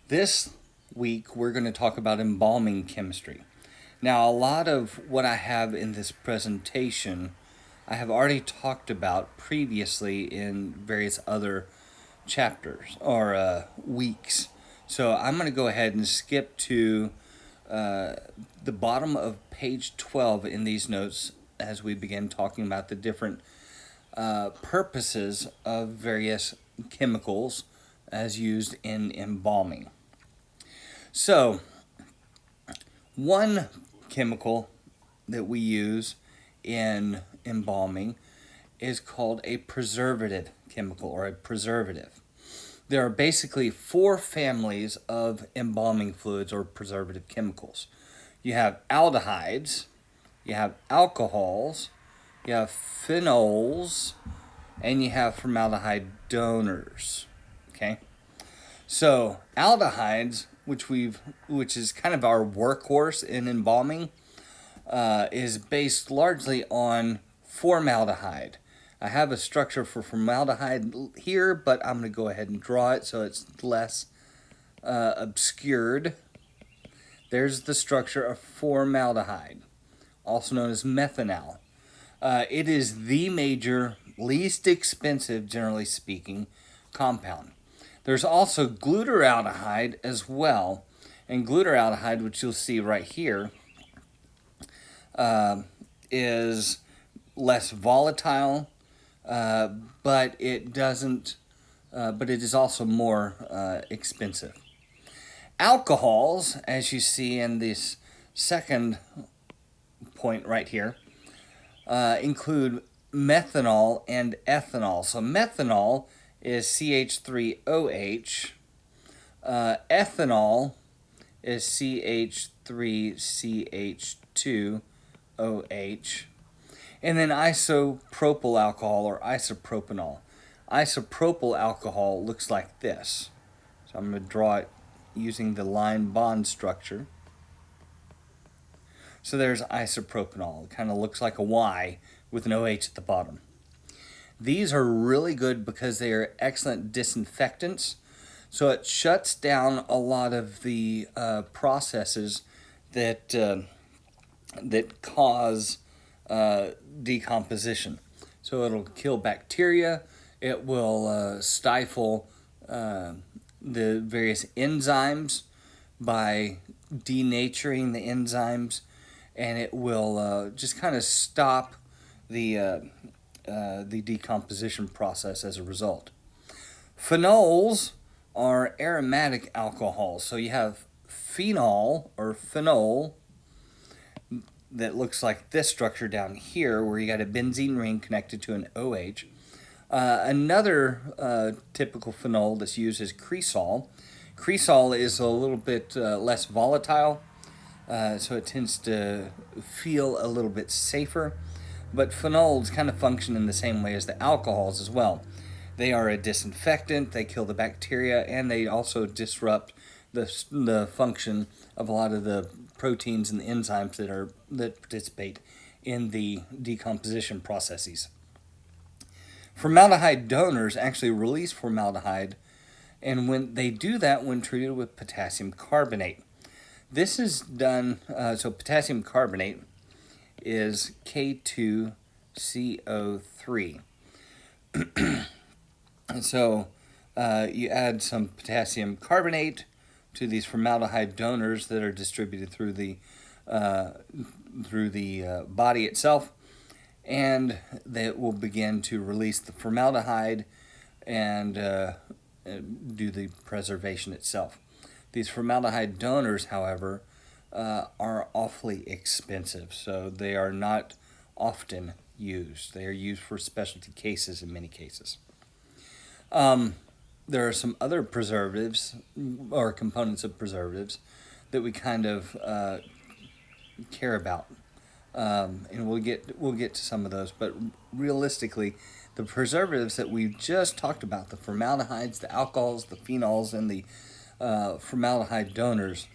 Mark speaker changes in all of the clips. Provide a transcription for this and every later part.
Speaker 1: This week we're going to talk about embalming chemistry. Now, a lot of what I have in this presentation I have already talked about previously in various other chapters or weeks. So I'm going to go ahead and skip to the bottom of page 12 in these notes as we begin talking about the different purposes of various chemicals as used in embalming. So, one chemical that we use in embalming is called a preservative chemical or a preservative. There are basically four families of embalming fluids or preservative chemicals. You have aldehydes, you have alcohols, you have phenols, and you have formaldehyde donors. Okay? So aldehydes, which is kind of our workhorse in embalming, is based largely on formaldehyde. I have a structure for formaldehyde here, but I'm going to go ahead and draw it so it's less obscured. There's the structure of formaldehyde, also known as methanol. It is the major, least expensive, generally speaking, compound. There's also glutaraldehyde as well, and glutaraldehyde, which you'll see right here, is less volatile, but it doesn't. But it is also more expensive. Alcohols, as you see in this second point right here, include methanol and ethanol. So methanol is CH3OH. Ethanol is CH3CH2OH. And then isopropyl alcohol or isopropanol. Isopropyl alcohol looks like this. So I'm going to draw it using the line bond structure. So there's isopropanol. It kind of looks like a Y with an OH at the bottom. These are really good because they are excellent disinfectants. So it shuts down a lot of the processes that cause decomposition. So it'll kill bacteria. It will stifle the various enzymes by denaturing the enzymes, and it will just kind of stop the decomposition process as a result. Phenols are aromatic alcohols. So you have phenol or phenol that looks like this structure down here where you got a benzene ring connected to an OH. Another typical phenol that's used is cresol. Cresol is a little bit less volatile, so it tends to feel a little bit safer. But phenols kind of function in the same way as the alcohols as well. They are a disinfectant, they kill the bacteria, and they also disrupt the function of a lot of the proteins and the enzymes that participate in the decomposition processes. Formaldehyde donors actually release formaldehyde, and when they do that when treated with potassium carbonate. This is done, so potassium carbonate is K2CO3. And so you add some potassium carbonate to these formaldehyde donors that are distributed through the body itself, and that will begin to release the formaldehyde and do the preservation itself. These formaldehyde donors, however, are awfully expensive, so they are not often used. They are used for specialty cases in many cases. There are some other preservatives or components of preservatives that we kind of care about, and we'll get to some of those. But realistically, the preservatives that we've just talked about, the formaldehydes, the alcohols, the phenols, and the formaldehyde donors,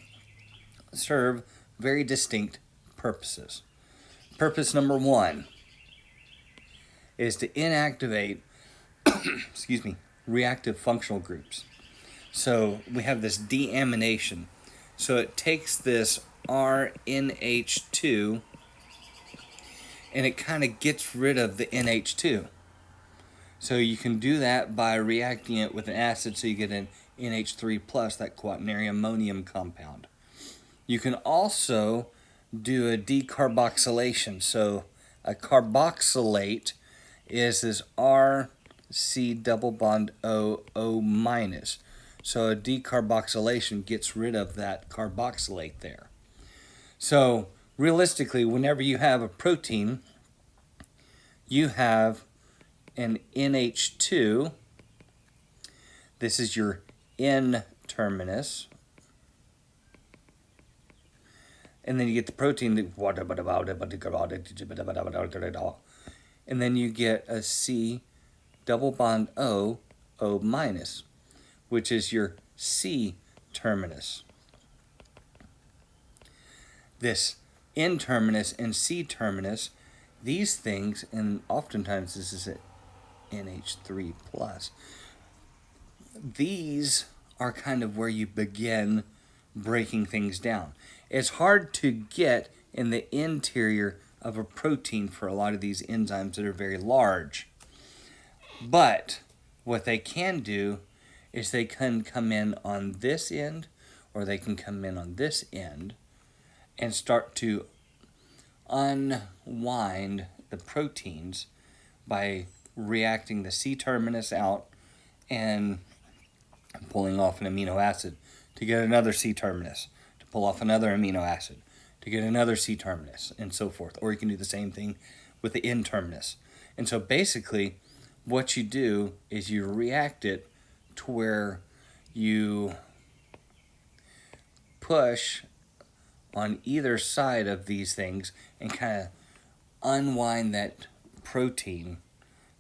Speaker 1: serve very distinct purposes. Purpose number one is to inactivate reactive functional groups. So we have this deamination. So it takes this RNH2 and it kind of gets rid of the NH2. So you can do that by reacting it with an acid, so you get an NH3 plus, that quaternary ammonium compound. You can also do a decarboxylation. So a carboxylate is this RC double bond O minus. So a decarboxylation gets rid of that carboxylate there. So realistically, whenever you have a protein, you have an NH2. This is your N terminus. And then you get the protein, and then you get a C double bond O minus, which is your C terminus. This N terminus and C terminus, these things, and oftentimes this is at NH3 plus, these are kind of where you begin breaking things down. It's hard to get in the interior of a protein for a lot of these enzymes that are very large. But what they can do is they can come in on this end, or they can come in on this end and start to unwind the proteins by reacting the C terminus out and pulling off an amino acid to get another C terminus, to pull off another amino acid, to get another C terminus, and so forth. Or you can do the same thing with the N terminus. And so basically, what you do is you react it to where you push on either side of these things and kind of unwind that protein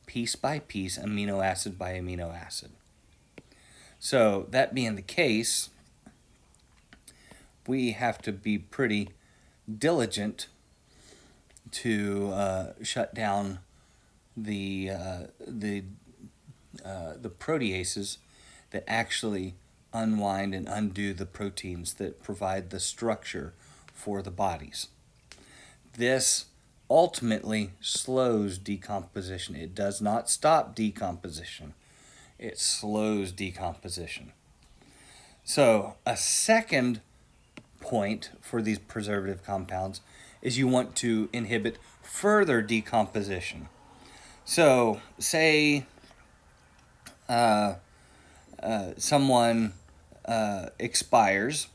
Speaker 1: piece by piece, amino acid by amino acid. So that being the case, we have to be pretty diligent to shut down the proteases that actually unwind and undo the proteins that provide the structure for the bodies. This ultimately slows decomposition. It does not stop decomposition. It slows decomposition. So a second point for these preservative compounds is you want to inhibit further decomposition. So say someone expires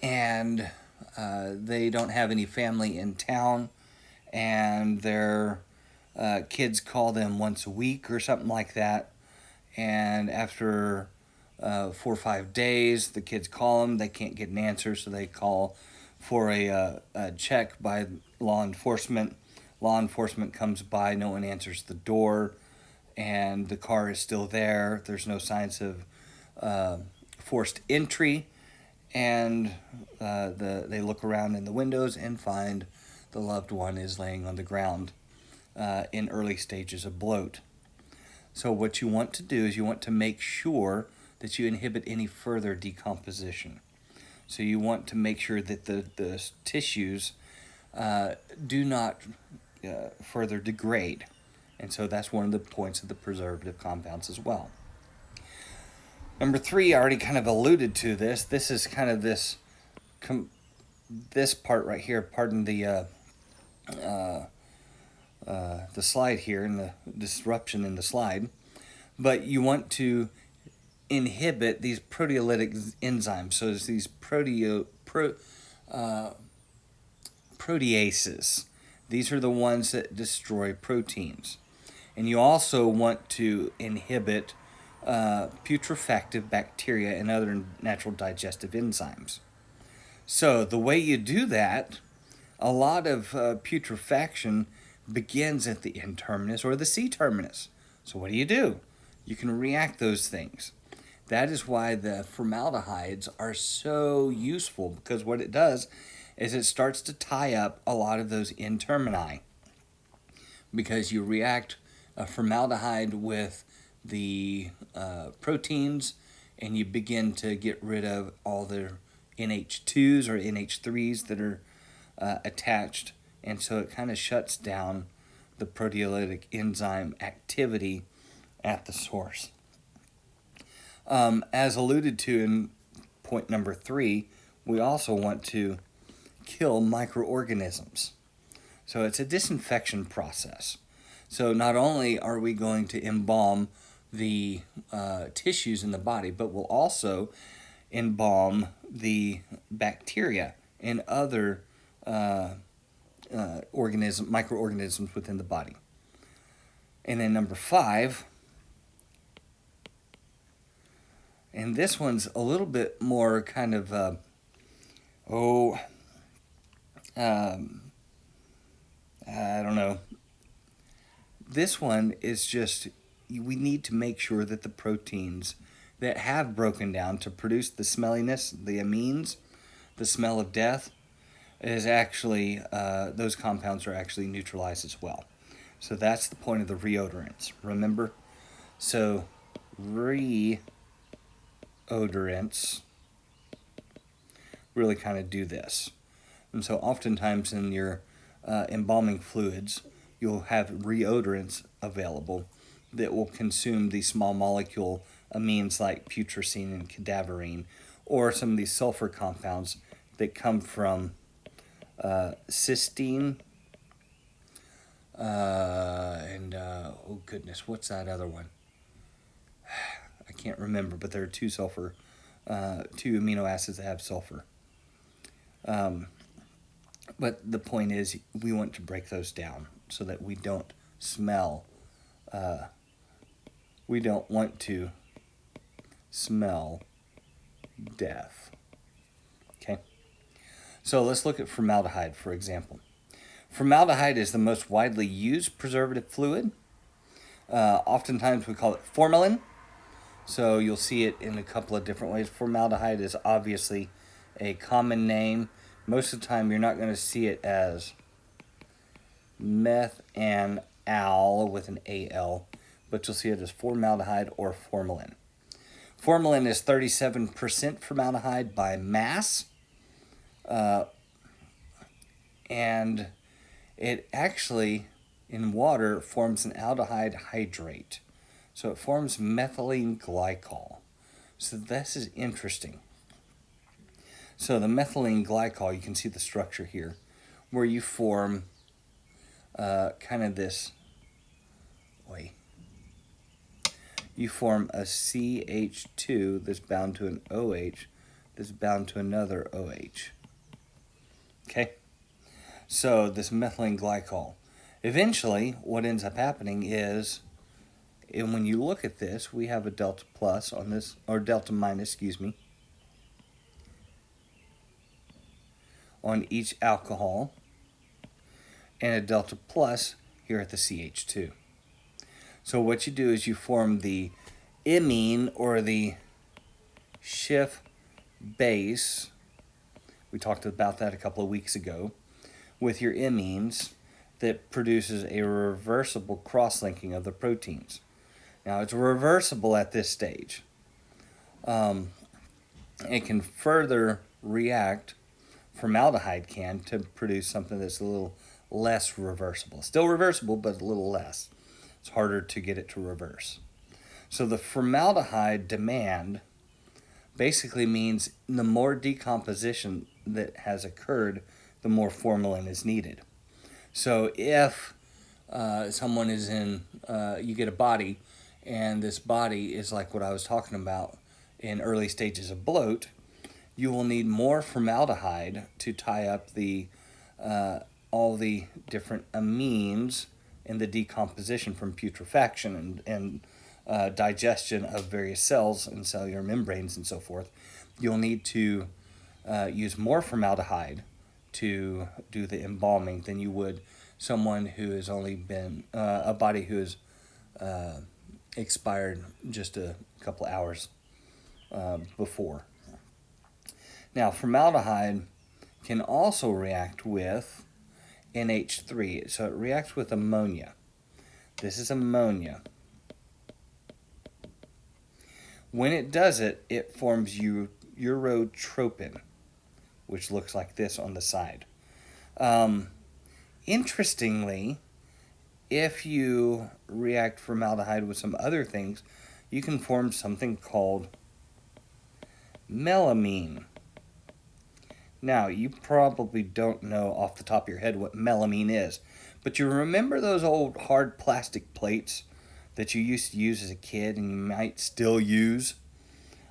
Speaker 1: and they don't have any family in town, and their kids call them once a week or something like that, and after 4 or 5 days the kids call them, they can't get an answer, so they call for a check by law enforcement. Law enforcement comes by, no one answers the door, and the car is still there. There's no signs of forced entry, and they look around in the windows and find the loved one is laying on the ground in early stages of bloat. So what you want to do is you want to make sure that you inhibit any further decomposition. So you want to make sure that the tissues do not further degrade. And so that's one of the points of the preservative compounds as well. Number 3, I already kind of alluded to this. This is kind of this part right here. Pardon the slide here and the disruption in the slide. But you want to inhibit these proteolytic enzymes. So it's these proteases. These are the ones that destroy proteins. And you also want to inhibit putrefactive bacteria and other natural digestive enzymes. So the way you do that, a lot of putrefaction begins at the N terminus or the C terminus. So what do? You can react those things. That is why the formaldehydes are so useful, because what it does is it starts to tie up a lot of those N termini. Because you react formaldehyde with the proteins, and you begin to get rid of all the NH2s or NH3s that are attached, and so it kind of shuts down the proteolytic enzyme activity at the source. As alluded to in point number 3, we also want to kill microorganisms. So it's a disinfection process. So not only are we going to embalm the tissues in the body, but we'll also embalm the bacteria and other microorganisms within the body. And then number 5, and this one's a little bit more kind of, I don't know. This one is just, we need to make sure that the proteins that have broken down to produce the smelliness, the amines, the smell of death, is actually, those compounds are actually neutralized as well. So that's the point of the reodorants, remember? So reodorants really kind of do this. And so oftentimes in your embalming fluids, you'll have reodorants available that will consume these small molecule amines like putrescine and cadaverine, or some of these sulfur compounds that come from cysteine oh goodness, what's that other one? I can't remember, but there are two amino acids that have sulfur. But the point is, we want to break those down so that we don't smell. We don't want to smell death. Okay? So let's look at formaldehyde, for example. Formaldehyde is the most widely used preservative fluid. Oftentimes we call it formalin. So you'll see it in a couple of different ways. Formaldehyde is obviously a common name. Most of the time you're not going to see it as methanal with an AL, but you'll see it as formaldehyde or formalin. Formalin is 37% formaldehyde by mass, and it actually, in water, forms an aldehyde hydrate. So it forms methylene glycol. So this is interesting. So the methylene glycol, you can see the structure here, where you form kind of this way. You form a CH2 that's bound to an OH that's bound to another OH. Okay? So this methylene glycol. Eventually, what ends up happening is, and when you look at this, we have a delta plus on this, or delta minus, on each alcohol, and a delta plus here at the CH2. So what you do is you form the imine, or the Schiff base. We talked about that a couple of weeks ago, with your imines, that produces a reversible cross-linking of the proteins. Now it's reversible at this stage. It can further react, formaldehyde can, to produce something that's a little less reversible. Still reversible, but a little less. It's harder to get it to reverse. So the formaldehyde demand basically means the more decomposition that has occurred, the more formalin is needed. So if someone is in, you get a body, and this body is like what I was talking about in early stages of bloat, you will need more formaldehyde to tie up the all the different amines in the decomposition from putrefaction and digestion of various cells and cellular membranes and so forth. You'll need to use more formaldehyde to do the embalming than you would someone who has only been, a body who has expired just a couple hours before. Now, formaldehyde can also react with NH3, so it reacts with ammonia. This is ammonia. When it does it, it forms urotropin, which looks like this on the side. Interestingly, if you react formaldehyde with some other things, you can form something called melamine. Now, you probably don't know off the top of your head what melamine is, but you remember those old hard plastic plates that you used to use as a kid and you might still use?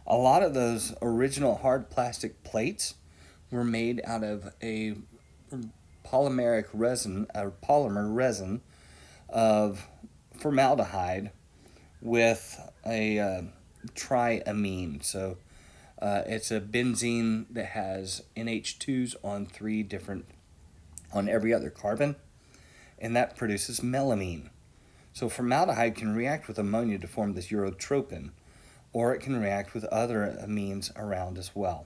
Speaker 1: A lot of those original hard plastic plates were made out of a polymeric resin, or polymer resin of formaldehyde with a triamine. So it's a benzene that has NH2s on every other carbon, and that produces melamine. So formaldehyde can react with ammonia to form this urotropin, or it can react with other amines around as well.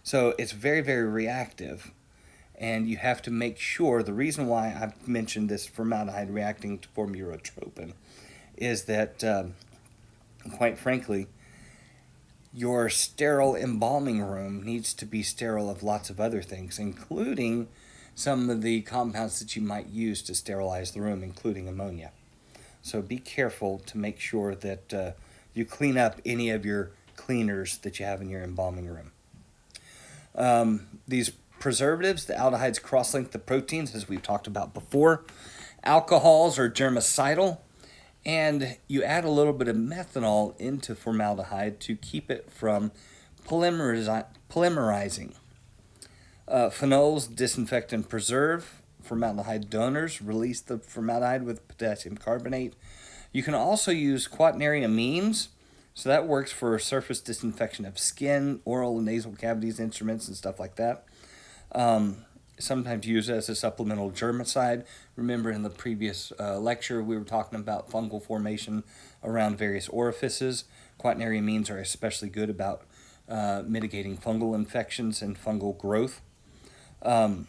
Speaker 1: So it's very, very reactive, and you have to make sure, the reason why I've mentioned this formaldehyde reacting to form urotropin is that, quite frankly, your sterile embalming room needs to be sterile of lots of other things, including some of the compounds that you might use to sterilize the room, including ammonia. So be careful to make sure that you clean up any of your cleaners that you have in your embalming room. These preservatives, the aldehydes cross-link the proteins, as we've talked about before. Alcohols are germicidal, and you add a little bit of methanol into formaldehyde to keep it from polymerizing. Phenols disinfect and preserve. Formaldehyde donors release the formaldehyde with potassium carbonate. You can also use quaternary amines, so that works for surface disinfection of skin, oral and nasal cavities, instruments, and stuff like that. Sometimes used as a supplemental germicide. Remember in the previous lecture we were talking about fungal formation around various orifices. Quaternary amines are especially good about mitigating fungal infections and fungal growth. And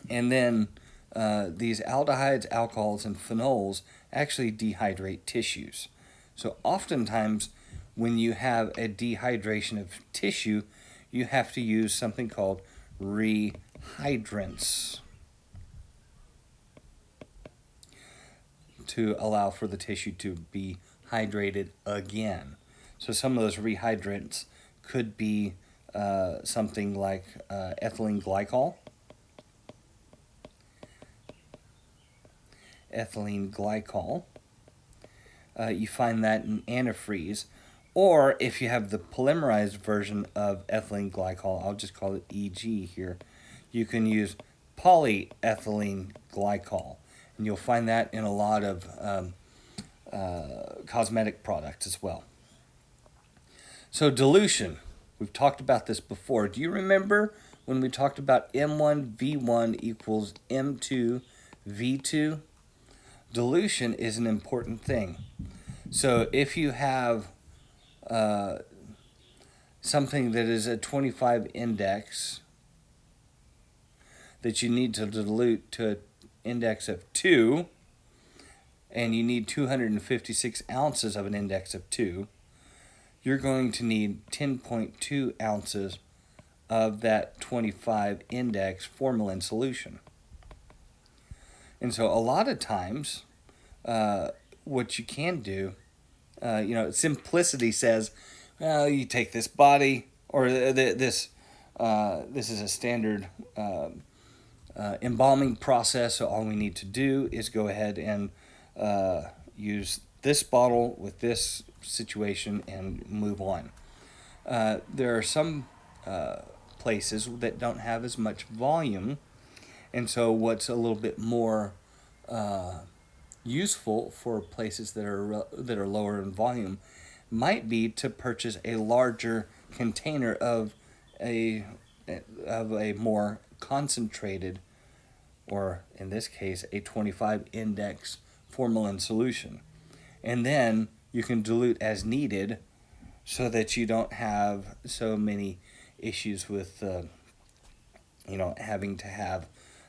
Speaker 1: then these aldehydes, alcohols, and phenols actually dehydrate tissues. So oftentimes when you have a dehydration of tissue, you have to use something called rehydrants to allow for the tissue to be hydrated again. So some of those rehydrants could be something like ethylene glycol. You find that in antifreeze. Or if you have the polymerized version of ethylene glycol, I'll just call it EG here, you can use polyethylene glycol. And you'll find that in a lot of cosmetic products as well. So dilution, we've talked about this before. Do you remember when we talked about M1V1 equals M2V2? Dilution is an important thing. So if you have something that is a 25 index that you need to dilute to an index of 2, and you need 256 ounces of an index of 2, you're going to need 10.2 ounces of that 25 index formalin solution. And so a lot of times, what you can do, simplicity says, well, you take this body, or this is a standard embalming process, so all we need to do is go ahead and use this bottle with this situation and move on. There are some places that don't have as much volume, and so what's a little bit more useful for places that are lower in volume might be to purchase a larger container of a more concentrated, or in this case a 25 index formalin solution, and then you can dilute as needed so that you don't have so many issues with having to have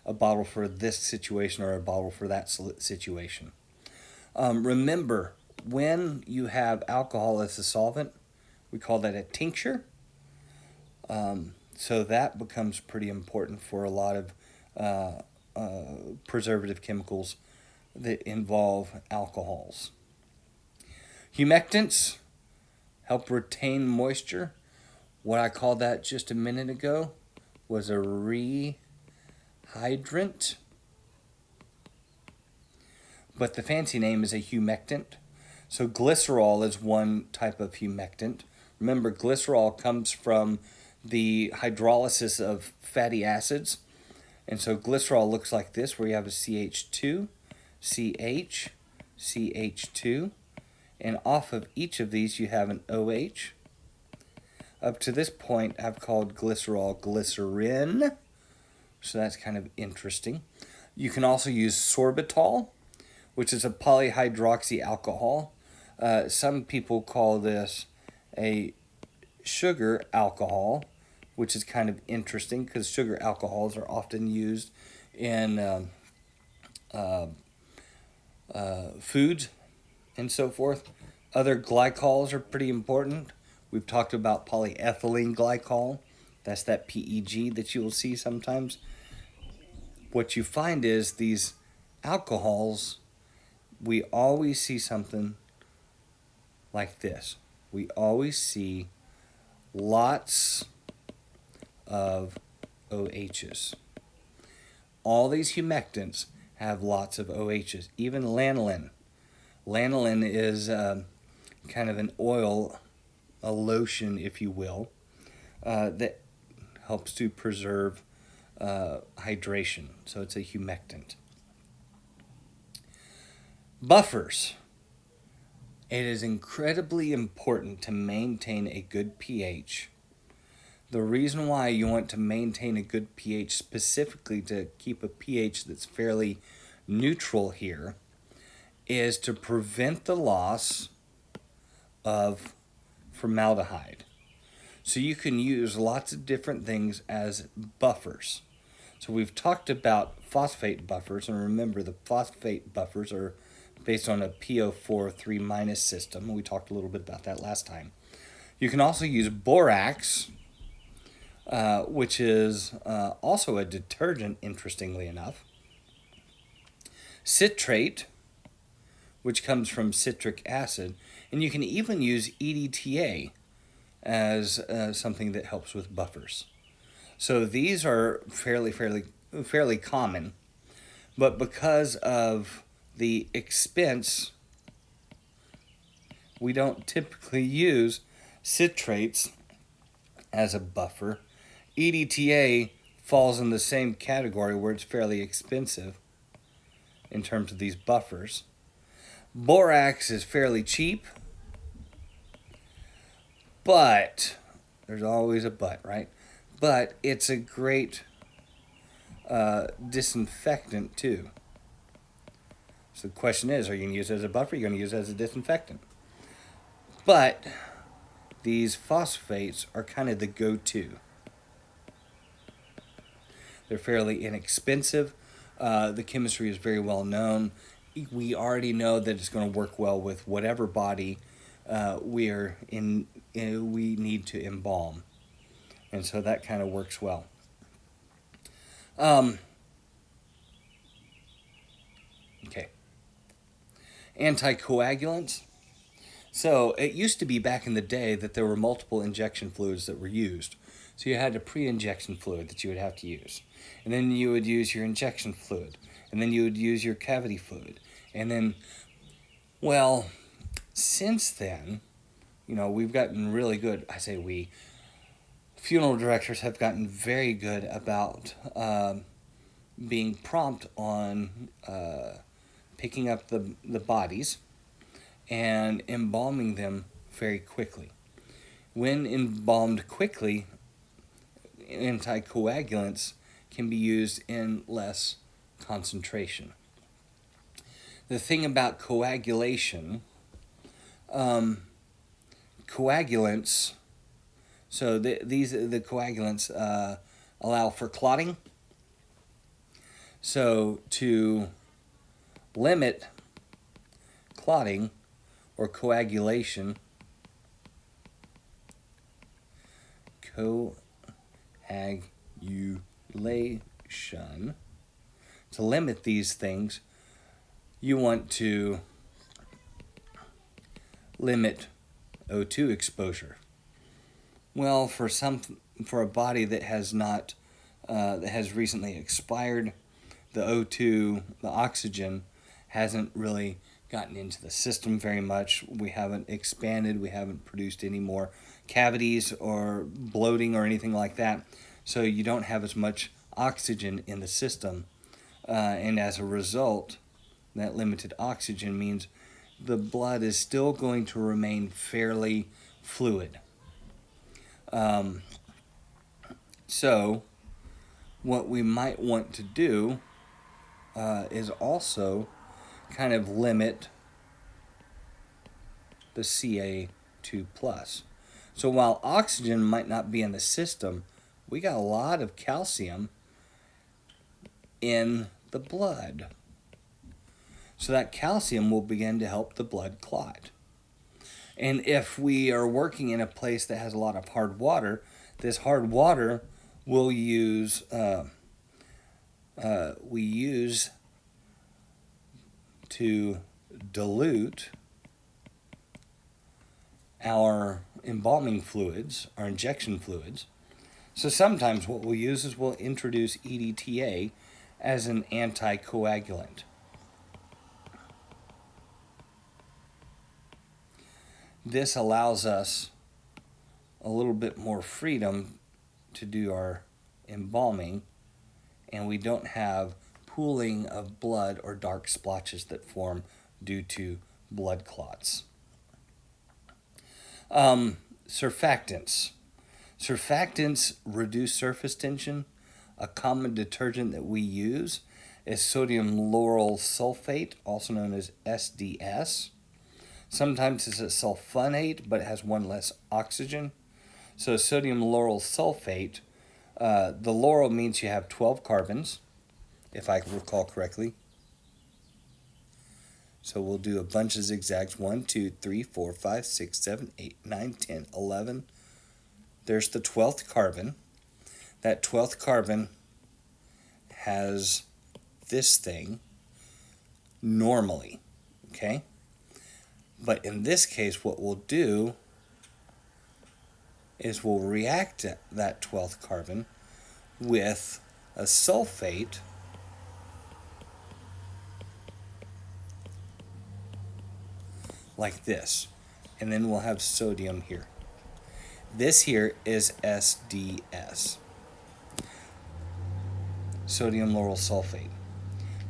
Speaker 1: a bottle for this situation or a bottle for that situation. Remember, when you have alcohol as a solvent, We call that a tincture. So that becomes pretty important for a lot of preservative chemicals that involve alcohols. Humectants help retain moisture. What I called that just a minute ago was a rehydrant. But the fancy name is a humectant. So glycerol is one type of humectant. Remember, glycerol comes from the hydrolysis of fatty acids. And so glycerol looks like this, where you have a CH2, CH, CH2. And off of each of these you have an OH. Up to this point I've called glycerol glycerin. So that's kind of interesting. You can also use sorbitol, which is a polyhydroxy alcohol. Some people call this a sugar alcohol, which is kind of interesting because sugar alcohols are often used in foods and so forth. Other glycols are pretty important. We've talked about polyethylene glycol. That's that PEG that you will see sometimes. What you find is these alcohols, we always see something like this. We always see lots of OHs. All these humectants have lots of OHs, even lanolin. Lanolin is kind of an oil, a lotion, if you will, that helps to preserve hydration. So it's a humectant. Buffers. It is incredibly important to maintain a good pH. The reason why you want to maintain a good pH, specifically to keep a pH that's fairly neutral here, is to prevent the loss of formaldehyde. So you can use lots of different things as buffers. So we've talked about phosphate buffers, and remember the phosphate buffers are based on a PO4 3- system. We talked a little bit about that last time. You can also use borax, which is also a detergent, interestingly enough. Citrate, which comes from citric acid, and you can even use EDTA as something that helps with buffers. So these are fairly common, but because of the expense, we don't typically use citrates as a buffer. EDTA falls in the same category where it's fairly expensive in terms of these buffers. Borax is fairly cheap, but there's always a but, right? But it's a great disinfectant too. So the question is, are you going to use it as a buffer? Or are you going to use it as a disinfectant? But these phosphates are kind of the go-to. They're fairly inexpensive. The chemistry is very well known. We already know that it's going to work well with whatever body we need to embalm. And so that kind of works well. Okay. Anticoagulants. So it used to be back in the day that there were multiple injection fluids that were used. So you had a pre-injection fluid that you would have to use. And then you would use your injection fluid. And then you would use your cavity fluid. And then, well, since then, we've gotten really good. I say we. Funeral directors have gotten very good about being prompt on picking up the bodies and embalming them very quickly. When embalmed quickly, anticoagulants can be used in less concentration. The thing about coagulation, coagulants, so the coagulants allow for clotting. So to limit clotting or coagulation, coagulation. To limit these things, you want to limit O2 exposure. Well, for a body that has recently expired, the O2, the oxygen, hasn't really gotten into the system very much. We haven't expanded. We haven't produced any more cavities or bloating or anything like that. So you don't have as much oxygen in the system. And as a result, that limited oxygen means the blood is still going to remain fairly fluid. So what we might want to do is also kind of limit the Ca2+. So while oxygen might not be in the system, we got a lot of calcium in the blood. So that calcium will begin to help the blood clot. And if we are working in a place that has a lot of hard water, this hard water will use to dilute our embalming fluids, our injection fluids. So sometimes what we'll use is we'll introduce EDTA as an anticoagulant. This allows us a little bit more freedom to do our embalming, and we don't have pooling of blood or dark splotches that form due to blood clots. Surfactants. Surfactants reduce surface tension. A common detergent that we use is sodium lauryl sulfate, also known as SDS. Sometimes it's a sulfonate, but it has one less oxygen. So sodium lauryl sulfate, the lauryl means you have 12 carbons, if I recall correctly. So we'll do a bunch of zigzags. 1, 2, 3, 4, 5, 6, 7, 8, 9, 10, 11. There's the 12th carbon. That 12th carbon has this thing normally, okay? But in this case, what we'll do is we'll react that 12th carbon with a sulfate like this, and then we'll have sodium here. This here is SDS, sodium lauryl sulfate.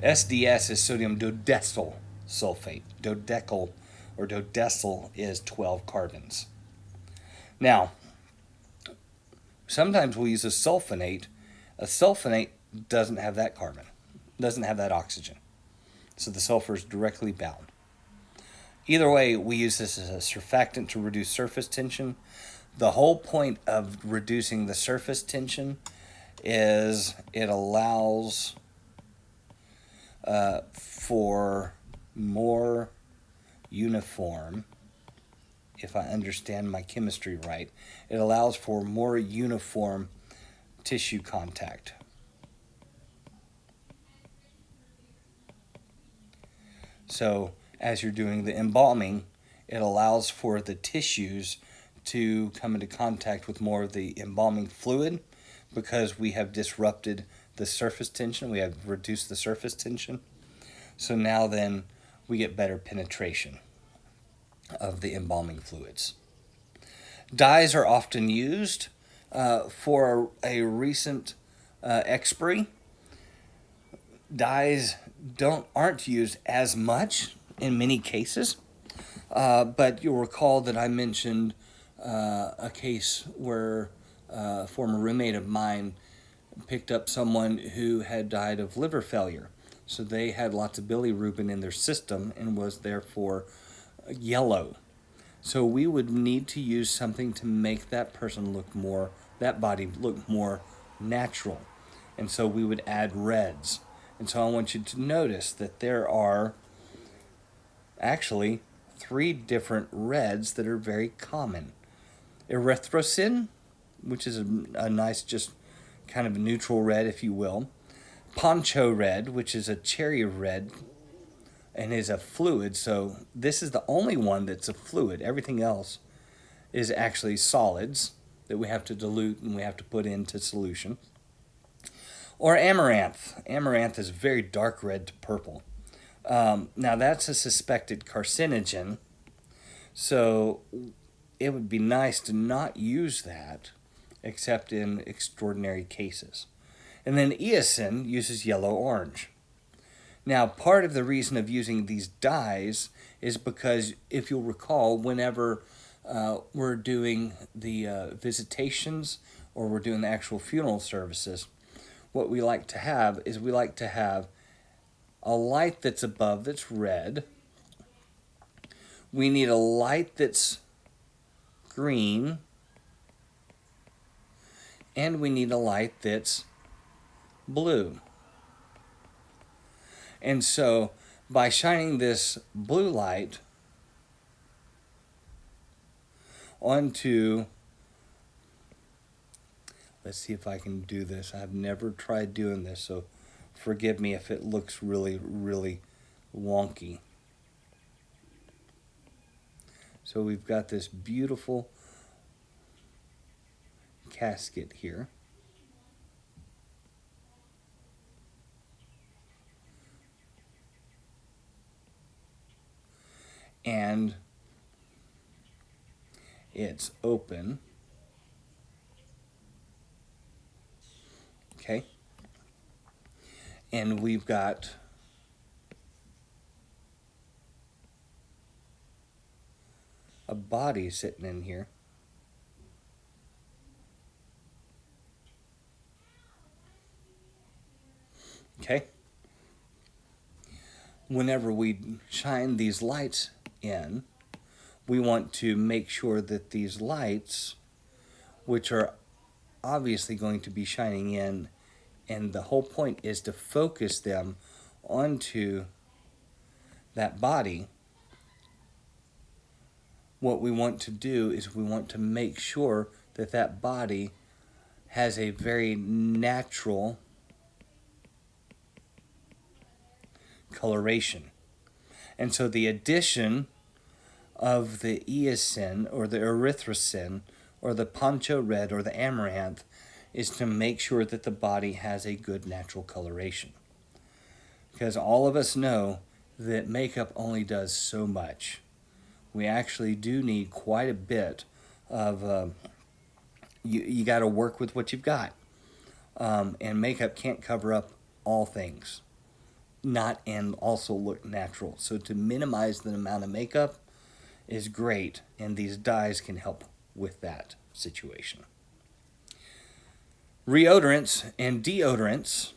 Speaker 1: SDS is sodium dodecyl sulfate. Dodecyl or dodecyl is 12 carbons. Now, sometimes we'll use a sulfonate. A sulfonate doesn't have that carbon, doesn't have that oxygen. So the sulfur is directly bound. Either way, we use this as a surfactant to reduce surface tension. The whole point of reducing the surface tension is it allows for more uniform, if I understand my chemistry right, it allows for more uniform tissue contact. So as you're doing the embalming, it allows for the tissues to come into contact with more of the embalming fluid because we have disrupted the surface tension. We have reduced the surface tension. So now then we get better penetration of the embalming fluids. Dyes are often used for a recent expiry. Dyes aren't used as much in many cases, but you'll recall that I mentioned a case where a former roommate of mine picked up someone who had died of liver failure. So they had lots of bilirubin in their system and was therefore yellow. So we would need to use something to make that body look more natural. And so we would add reds. And so I want you to notice that there are actually 3 different reds that are very common. Erythrocin, which is a nice, just kind of a neutral red, if you will. Poncho red, which is a cherry red and is a fluid. So this is the only one that's a fluid. Everything else is actually solids that we have to dilute and we have to put into solution. Or amaranth. Amaranth is very dark red to purple. Now that's a suspected carcinogen, so it would be nice to not use that except in extraordinary cases. And then eosin uses yellow-orange. Now, part of the reason of using these dyes is because, if you'll recall, whenever we're doing the visitations or we're doing the actual funeral services, what we like to have is we like to have a light that's above that's red. We need a light that's green. And we need a light that's blue. And so by shining this blue light onto, let's see if I can do this. I've never tried doing this, so forgive me if it looks really, really wonky. So we've got this beautiful casket here. And it's open. Okay. And we've got a body sitting in here. Okay. Whenever we shine these lights in, we want to make sure that these lights, which are obviously going to be shining in, and the whole point is to focus them onto that body. What we want to do is we want to make sure that that body has a very natural coloration. And so the addition of the eosin or the erythrocin or the poncho red or the amaranth is to make sure that the body has a good natural coloration. Because all of us know that makeup only does so much. We actually do need quite a bit of, you got to work with what you've got. And makeup can't cover up all things. Not and also look natural. So to minimize the amount of makeup is great, and these dyes can help with that situation. Reodorants and deodorants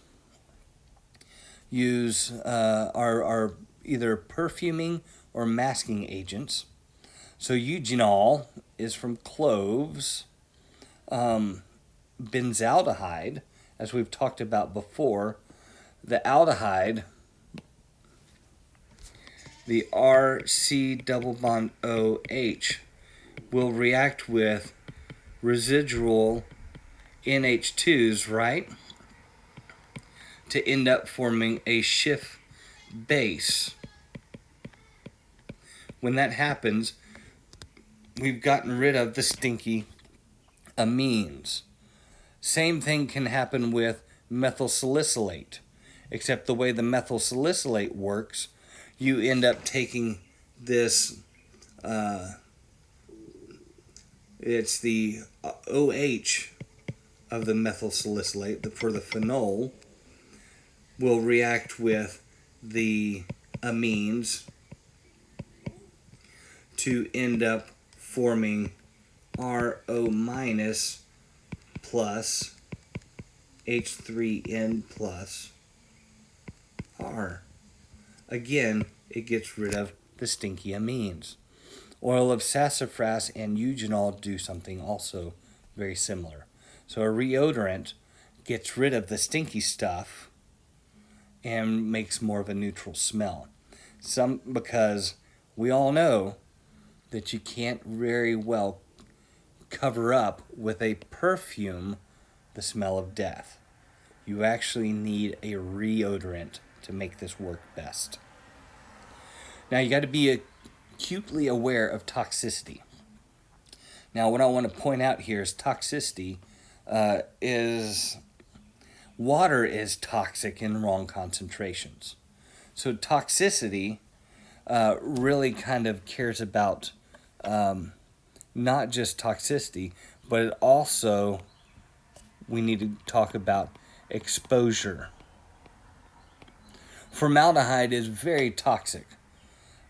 Speaker 1: are either perfuming or masking agents. So eugenol is from cloves. Benzaldehyde, as we've talked about before, the aldehyde, the RC double bond OH, will react with residual NH2s, right? To end up forming a Schiff base. When that happens, we've gotten rid of the stinky amines. Same thing can happen with methyl salicylate, except the way the methyl salicylate works, you end up taking this, it's the OH of the methyl salicylate for the phenol will react with the amines to end up forming RO minus plus H3N plus R. Again, it gets rid of the stinky amines. Oil of sassafras and eugenol do something also very similar. So a reodorant gets rid of the stinky stuff and makes more of a neutral smell. Because we all know that you can't very well cover up with a perfume the smell of death. You actually need a reodorant to make this work best. Now you got to be acutely aware of toxicity. Now what I want to point out here is toxicity is water is toxic in wrong concentrations. So toxicity really kind of cares about not just toxicity, but it also, we need to talk about exposure. Formaldehyde is very toxic,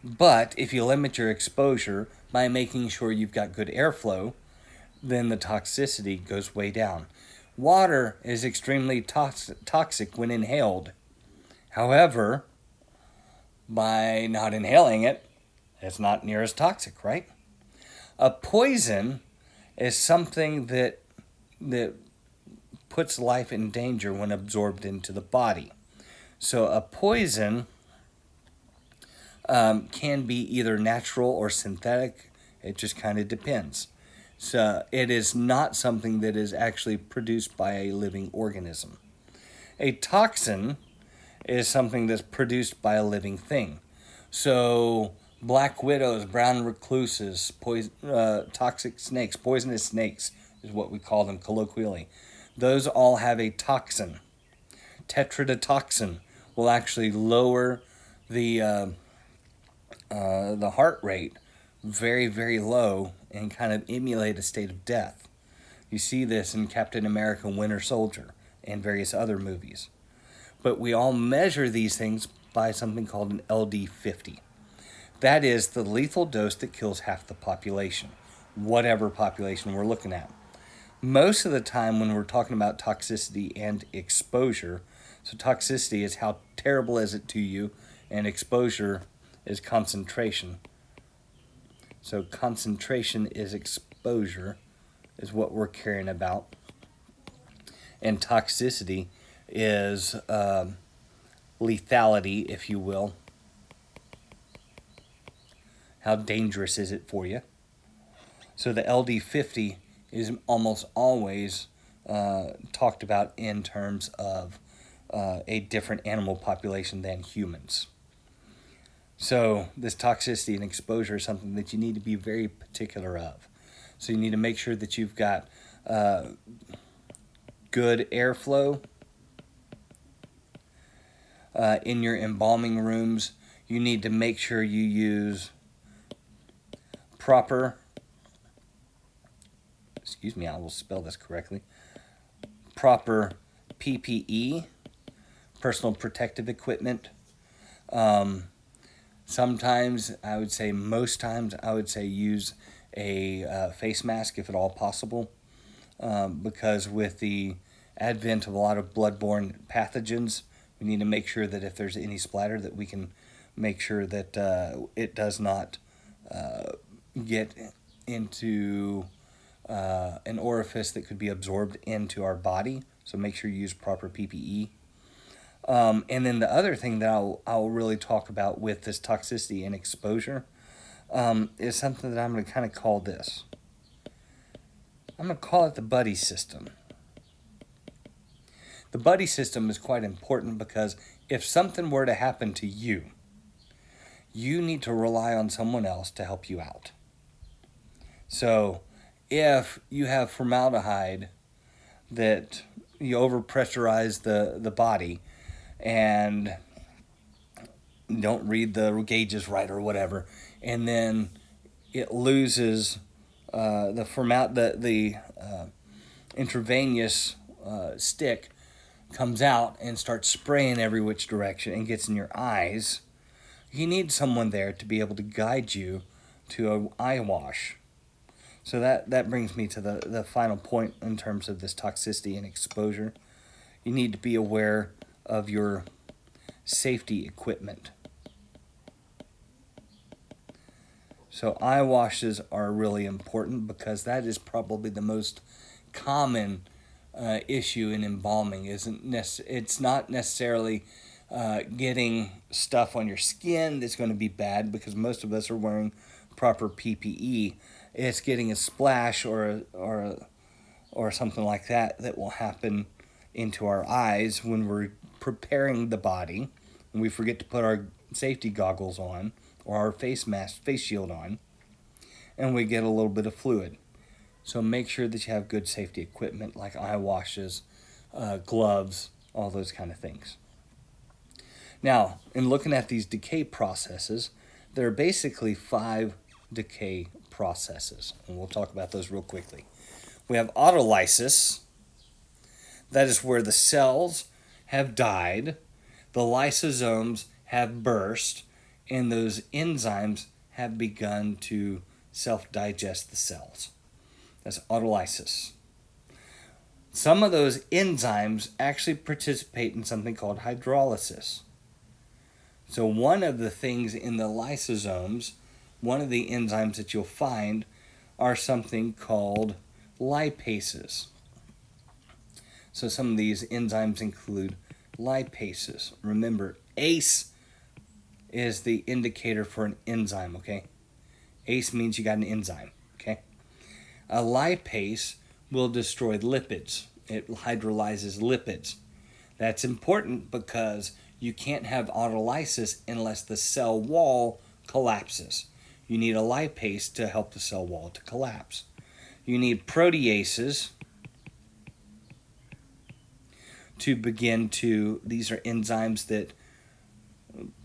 Speaker 1: but if you limit your exposure by making sure you've got good airflow, then the toxicity goes way down. Water is extremely toxic when inhaled. However, by not inhaling it, it's not near as toxic, right? A poison is something that puts life in danger when absorbed into the body. So a poison can be either natural or synthetic. It just kind of depends. So it is not something that is actually produced by a living organism. A toxin is something that's produced by a living thing. So black widows, brown recluses, toxic snakes, poisonous snakes is what we call them colloquially. Those all have a toxin. Tetrodotoxin will actually lower the heart rate very, very low and kind of emulate a state of death. You see this in Captain America Winter Soldier and various other movies. But we all measure these things by something called an LD50. That is the lethal dose that kills half the population, whatever population we're looking at. Most of the time when we're talking about toxicity and exposure, so toxicity is how terrible is it to you, and exposure is concentration. So concentration is exposure, is what we're caring about. And toxicity is lethality, if you will. How dangerous is it for you? So the LD50 is almost always talked about in terms of a different animal population than humans. So this toxicity and exposure is something that you need to be very particular of. So you need to make sure that you've got good airflow in your embalming rooms. You need to make sure you use proper, I will spell this correctly, proper PPE, personal protective equipment. Sometimes, I would say most times, I would say use a face mask if at all possible, because with the advent of a lot of bloodborne pathogens, we need to make sure that if there's any splatter that we can make sure that it does not get into an orifice that could be absorbed into our body. So make sure you use proper PPE. And then the other thing that I'll really talk about with this toxicity and exposure is something that I'm going to kind of call this. I'm going to call it the buddy system. The buddy system is quite important because if something were to happen to you, you need to rely on someone else to help you out. So if you have formaldehyde that you overpressurize the body and don't read the gauges right or whatever, and then it loses the intravenous stick comes out and starts spraying every which direction and gets in your eyes, you need someone there to be able to guide you to an eye wash. So that brings me to the final point in terms of this toxicity and exposure. You need to be aware of your safety equipment. So eye washes are really important because that is probably the most common issue in embalming. It's not necessarily getting stuff on your skin that's going to be bad because most of us are wearing proper PPE. it's getting a splash or something like that will happen into our eyes when we're preparing the body and we forget to put our safety goggles on or our face shield on, and we get a little bit of fluid. So make sure that you have good safety equipment like eye washes, gloves, all those kind of things. Now, in looking at these decay processes, there are basically 5 decay processes, and we'll talk about those real quickly. We have autolysis. That is where the cells have died, the lysosomes have burst, and those enzymes have begun to self-digest the cells. That's autolysis. Some of those enzymes actually participate in something called hydrolysis. So one of the things in the lysosomes, one of the enzymes that you'll find are something called lipases. So some of these enzymes include lipases. Remember, ACE is the indicator for an enzyme, okay? ACE means you got an enzyme, okay? A lipase will destroy lipids. It hydrolyzes lipids. That's important because you can't have autolysis unless the cell wall collapses. You need a lipase to help the cell wall to collapse. You need proteases to begin to, these are enzymes that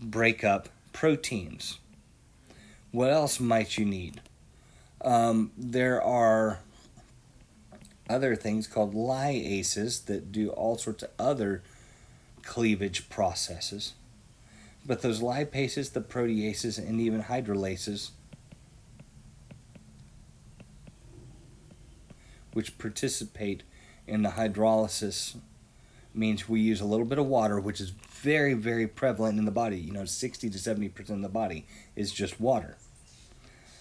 Speaker 1: break up proteins. What else might you need? There are other things called lyases that do all sorts of other cleavage processes. But those lipases, the proteases, and even hydrolases, which participate in the hydrolysis, means we use a little bit of water, which is very, very prevalent in the body. 60 to 70% of the body is just water.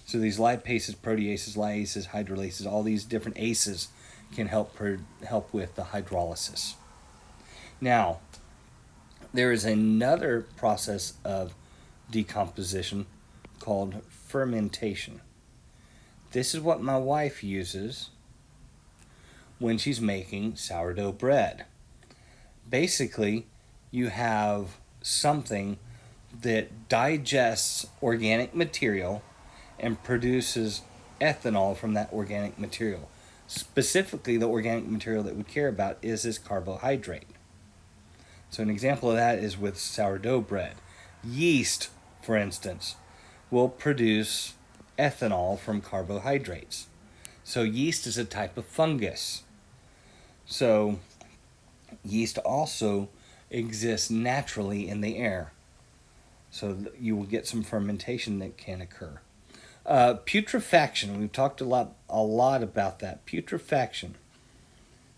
Speaker 1: So these lipases, proteases, lyases, hydrolases, all these different aces can help with the hydrolysis. Now, there is another process of decomposition called fermentation. This is what my wife uses when she's making sourdough bread. Basically, you have something that digests organic material and produces ethanol from that organic material. Specifically, the organic material that we care about is this carbohydrate. So an example of that is with sourdough bread. Yeast, for instance, will produce ethanol from carbohydrates. So yeast is a type of fungus. So yeast also exists naturally in the air. So you will get some fermentation that can occur. Putrefaction, we've talked a lot about that. Putrefaction,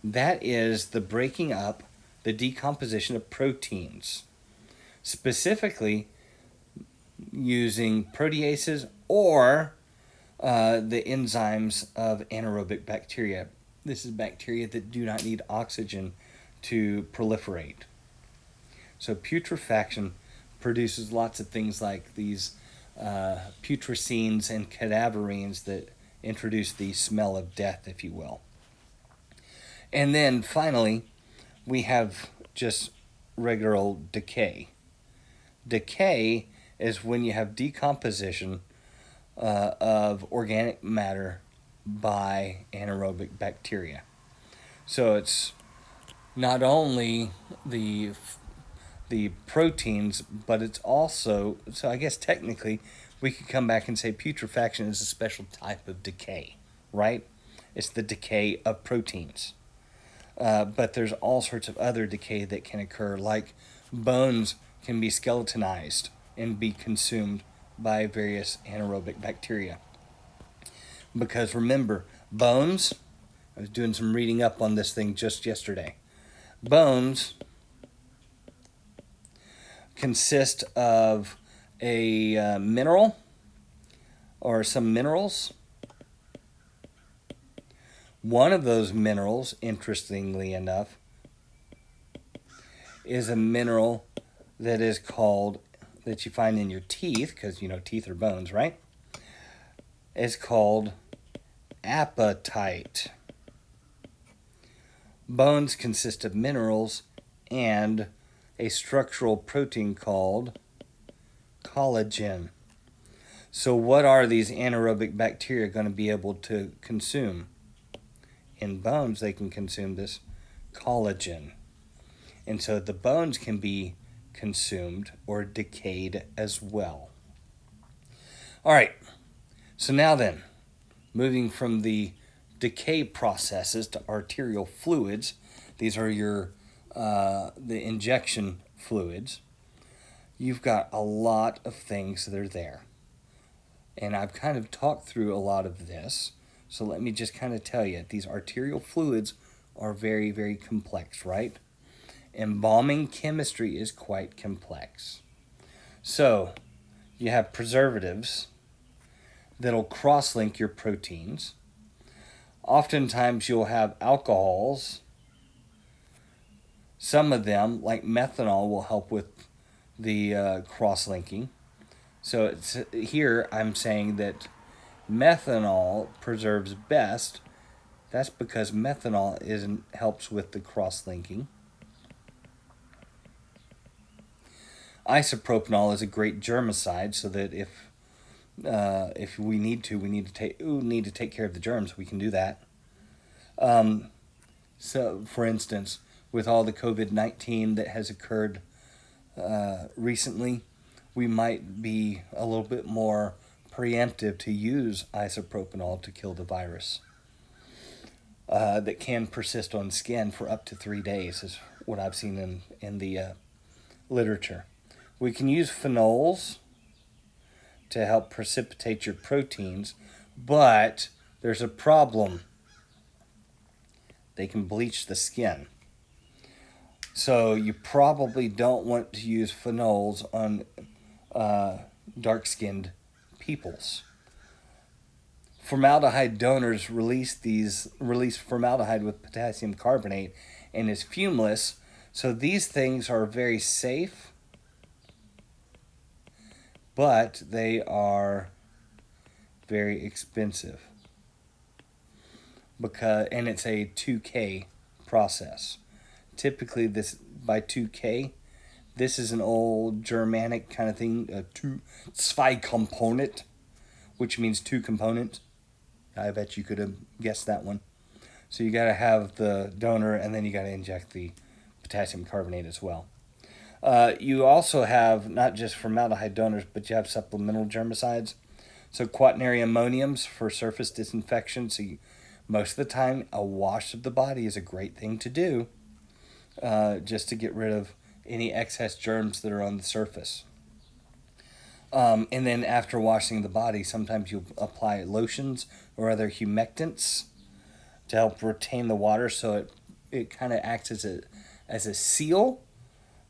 Speaker 1: that is the breaking up, the decomposition of proteins, specifically using proteases or the enzymes of anaerobic bacteria. This is bacteria that do not need oxygen to proliferate. So putrefaction produces lots of things like these putrescines and cadaverines that introduce the smell of death, if you will. And then finally, we have just regular old decay. Decay is when you have decomposition of organic matter by anaerobic bacteria. So it's not only the proteins, but it's also, so I guess technically we could come back and say putrefaction is a special type of decay, right? It's the decay of proteins. But there's all sorts of other decay that can occur, like bones can be skeletonized and be consumed by various anaerobic bacteria. Because remember, bones, I was doing some reading up on this thing just yesterday. Bones consist of a mineral or some minerals. One of those minerals, interestingly enough, is a mineral that is called, that you find in your teeth, because teeth are bones, right? It's called apatite. Bones consist of minerals and a structural protein called collagen. So what are these anaerobic bacteria going to be able to consume? In bones, they can consume this collagen. And so the bones can be consumed or decayed as well. All right, so now then, moving from the decay processes to arterial fluids, these are your the injection fluids. You've got a lot of things that are there. And I've kind of talked through a lot of this. So let me just kind of tell you, these arterial fluids are very, very complex, right? Embalming chemistry is quite complex. So you have preservatives that'll cross-link your proteins. Oftentimes you'll have alcohols. Some of them, like methanol, will help with the cross-linking. So here I'm saying that methanol preserves best. That's because methanol helps with the cross-linking. Isopropanol is a great germicide, so that if we need to take care of the germs, we can do that. So, for instance, with all the COVID-19 that has occurred recently, we might be a little bit more preemptive to use isopropanol to kill the virus that can persist on skin for up to 3 days, is what I've seen in the literature. We can use phenols to help precipitate your proteins, but there's a problem. They can bleach the skin. So you probably don't want to use phenols on dark-skinned peoples. Formaldehyde donors release formaldehyde with potassium carbonate and is fumeless. So these things are very safe, but they are very expensive and it's a 2K process. Typically, by 2K, this is an old Germanic kind of thing, zwei component, which means two components. I bet you could have guessed that one. So you got to have the donor, and then you got to inject the potassium carbonate as well. You also have not just formaldehyde donors, but you have supplemental germicides. So quaternary ammoniums for surface disinfection. So most of the time, a wash of the body is a great thing to do, just to get rid of any excess germs that are on the surface. And then after washing the body, sometimes you'll apply lotions or other humectants to help retain the water, so it kind of acts as a seal,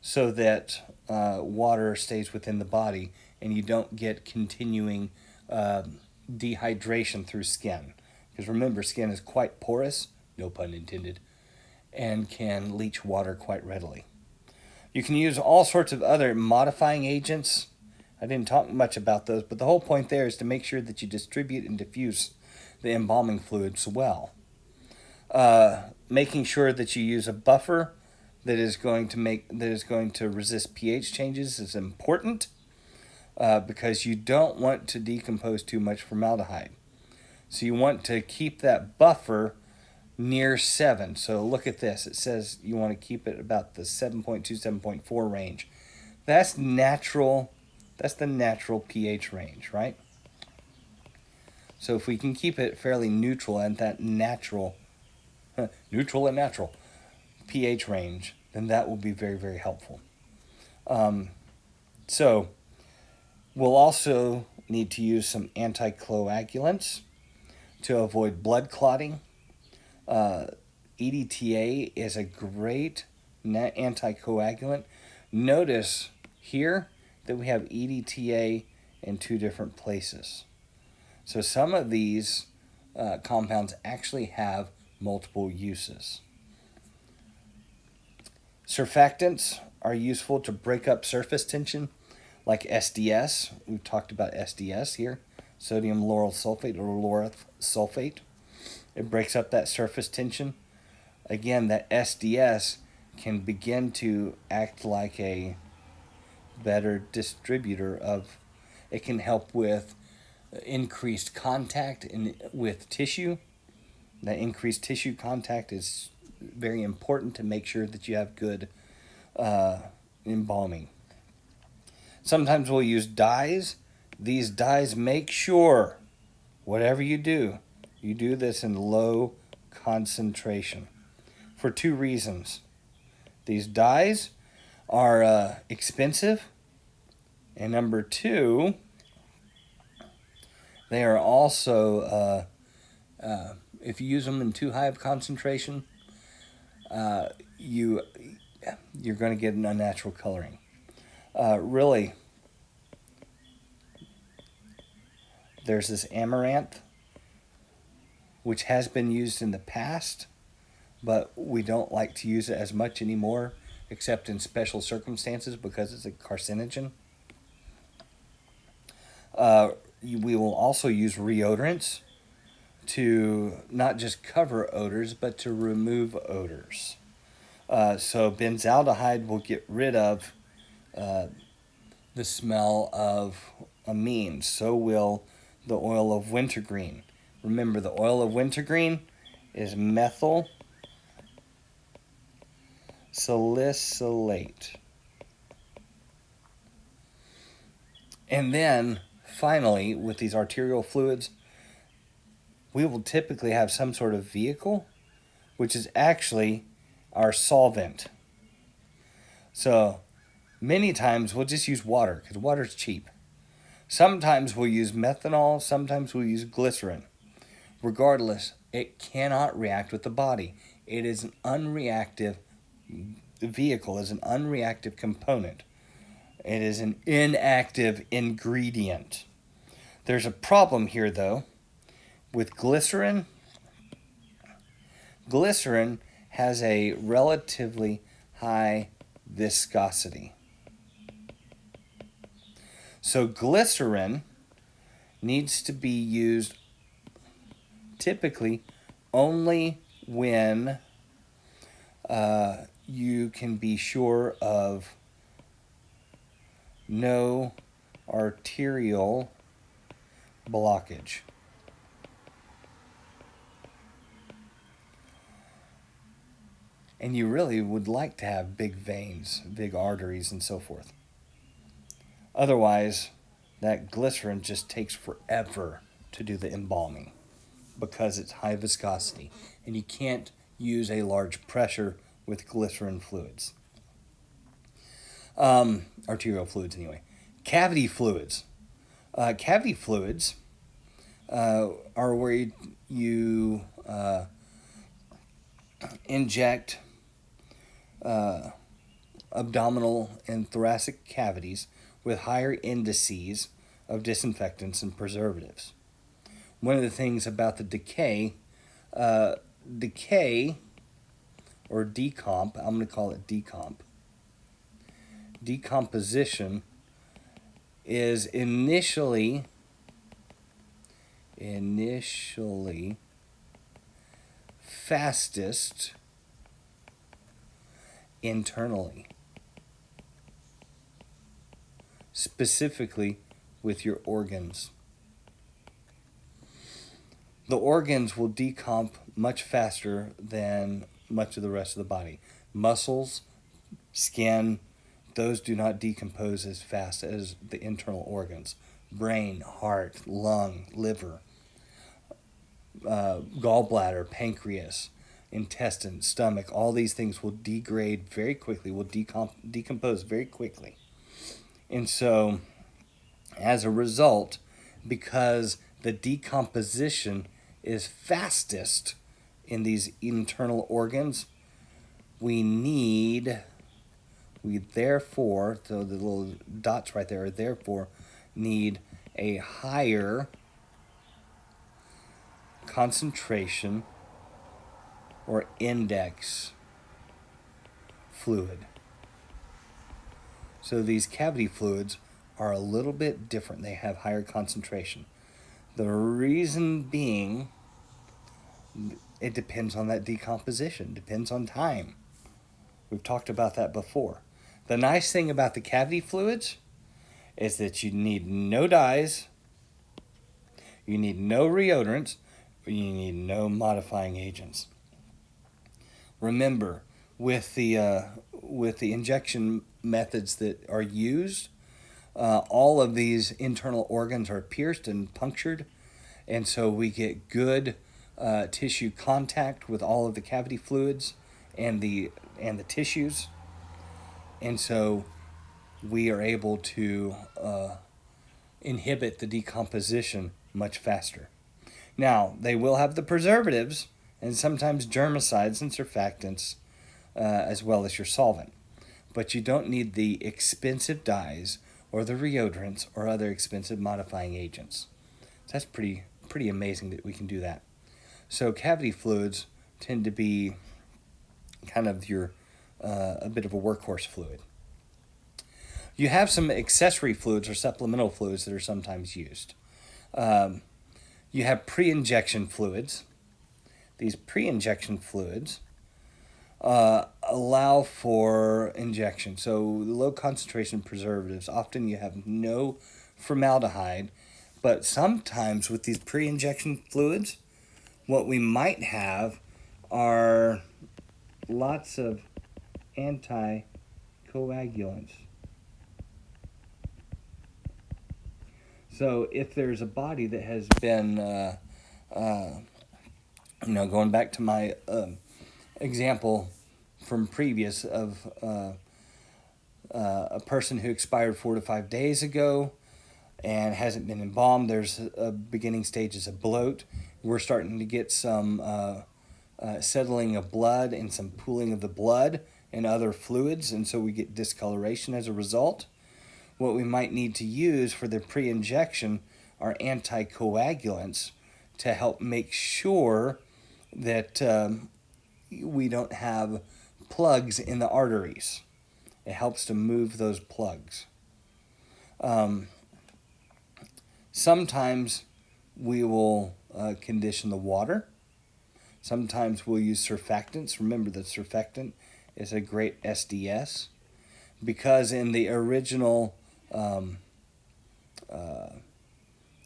Speaker 1: so that water stays within the body and you don't get continuing dehydration through skin. Because remember, skin is quite porous, no pun intended, and can leach water quite readily. You can use all sorts of other modifying agents. I didn't talk much about those, but the whole point there is to make sure that you distribute and diffuse the embalming fluids well. Making sure that you use a buffer that is going to resist pH changes is important, because you don't want to decompose too much formaldehyde. So you want to keep that buffer near 7. So look at this. It says you want to keep it about the 7.2, 7.4 range. That's natural. That's the natural pH range, right? So if we can keep it fairly neutral and that neutral and natural pH range, then that will be very, very helpful. So we'll also need to use some anticoagulants to avoid blood clotting. EDTA is a great anticoagulant. Notice here that we have EDTA in 2 different places. So some of these compounds actually have multiple uses. Surfactants are useful to break up surface tension, like SDS. We've talked about SDS here, sodium lauryl sulfate or laureth sulfate. It breaks up that surface tension. Again, that SDS can begin to act like a better distributor of, it can help with increased contact with tissue. That increased tissue contact is very important to make sure that you have good embalming. Sometimes we'll use dyes. These dyes, make sure, whatever you do this in low concentration for two reasons. These dyes are expensive, and number two, they are also, if you use them in too high of concentration, you're going to get an unnatural coloring. Really, there's this amaranth, which has been used in the past, but we don't like to use it as much anymore, except in special circumstances because it's a carcinogen. We will also use reodorants to not just cover odors, but to remove odors. So benzaldehyde will get rid of the smell of amines. So will the oil of wintergreen. Remember, the oil of wintergreen is methyl salicylate. And then, finally, with these arterial fluids, we will typically have some sort of vehicle, which is actually our solvent. So, many times we'll just use water, because water is cheap. Sometimes we'll use methanol, sometimes we'll use glycerin. Regardless, it cannot react with the body. It is an unreactive vehicle, is an unreactive component. It is an inactive ingredient. There's a problem here, though, with glycerin. Glycerin has a relatively high viscosity. So glycerin needs to be used typically only when you can be sure of no arterial blockage. And you really would like to have big veins, big arteries, and so forth. Otherwise, that glycerin just takes forever to do the embalming because it's high viscosity. And you can't use a large pressure with glycerin fluids. Arterial fluids, anyway. Cavity fluids. Cavity fluids are where you inject abdominal and thoracic cavities with higher indices of disinfectants and preservatives. One of the things about the decay or decomp, I'm going to call it decomposition is initially fastest internally, specifically with your organs. The organs will decomp much faster than much of the rest of the body. Muscles, skin, those do not decompose as fast as the internal organs. Brain, heart, lung, liver, gallbladder, pancreas, intestine, stomach, all these things will degrade very quickly, will decompose very quickly. And so, as a result, because the decomposition is fastest in these internal organs, we therefore, so the little dots right there, therefore need a higher concentration or index fluid. So these cavity fluids are a little bit different. They have higher concentration. The reason being It depends on that decomposition, depends on time. We've talked about that before. The nice thing about the cavity fluids is that you need no dyes, you need no reodorants, you need no modifying agents. Remember, with the injection methods that are used, all of these internal organs are pierced and punctured, and so we get good tissue contact with all of the cavity fluids and the tissues, and so we are able to inhibit the decomposition much faster. Now, they will have the preservatives and sometimes germicides and surfactants as well as your solvent. But you don't need the expensive dyes or the reodorants or other expensive modifying agents. So that's pretty amazing that we can do that. So cavity fluids tend to be kind of your a bit of a workhorse fluid. You have some accessory fluids or supplemental fluids that are sometimes used. You have pre-injection fluids. These pre-injection fluids allow for injection. So low concentration preservatives, often you have no formaldehyde, but sometimes with these pre-injection fluids, what we might have are lots of anticoagulants. So if there's a body that has been, going back to my example from previous of a person who expired 4 to 5 days ago and hasn't been embalmed, there's beginning stages of bloat. We're starting to get some settling of blood and some pooling of the blood and other fluids, and so we get discoloration as a result. What we might need to use for the pre-injection are anticoagulants to help make sure that we don't have plugs in the arteries. It helps to move those plugs. Sometimes we will condition the water. Sometimes we'll use surfactants. Remember that surfactant is a great SDS because in the original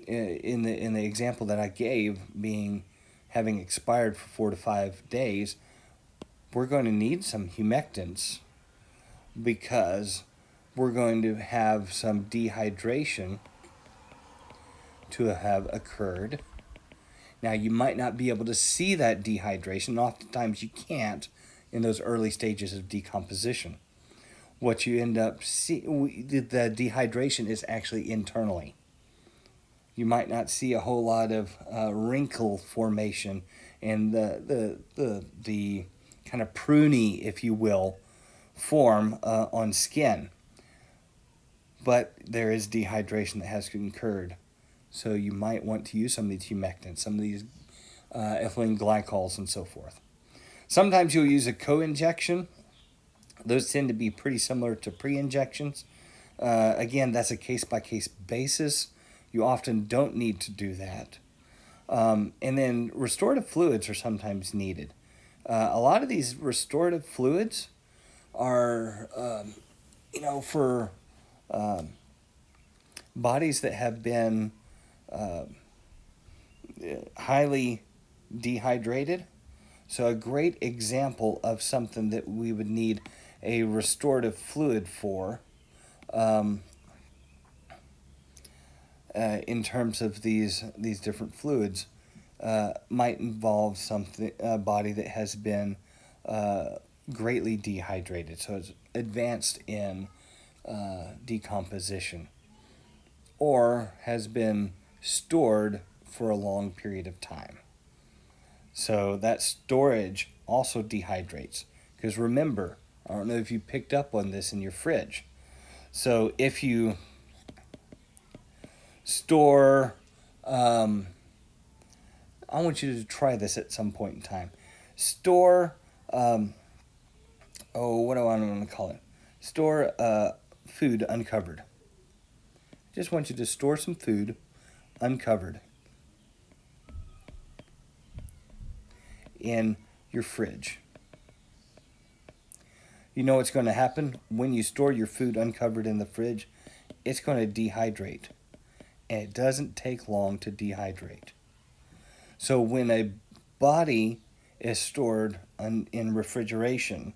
Speaker 1: in the example that I gave, being having expired for 4 to 5 days, we're going to need some humectants because we're going to have some dehydration to have occurred. Now, you might not be able to see that dehydration. Oftentimes you can't in those early stages of decomposition. What you end up seeing, the dehydration is actually internally. You might not see a whole lot of wrinkle formation and the kind of pruny, if you will, form on skin. But there is dehydration that has occurred. So you might want to use some of these humectants, some of these ethylene glycols and so forth. Sometimes you'll use a co-injection. Those tend to be pretty similar to pre-injections. Again, that's a case-by-case basis. You often don't need to do that. And then restorative fluids are sometimes needed. A lot of these restorative fluids are, for bodies that have been highly dehydrated. So a great example of something that we would need a restorative fluid for in terms of these different fluids might involve a body that has been greatly dehydrated, so it's advanced in decomposition or has been stored for a long period of time. So that storage also dehydrates, because remember, I don't know if you picked up on this in your fridge. So if you store, I want you to try this at some point in time. Store, what do I want to call it? Store food uncovered. Just want you to store some food uncovered. in your fridge. You know what's going to happen when you store your food uncovered in the fridge? It's going to dehydrate. And it doesn't take long to dehydrate. So when a body is stored in refrigeration,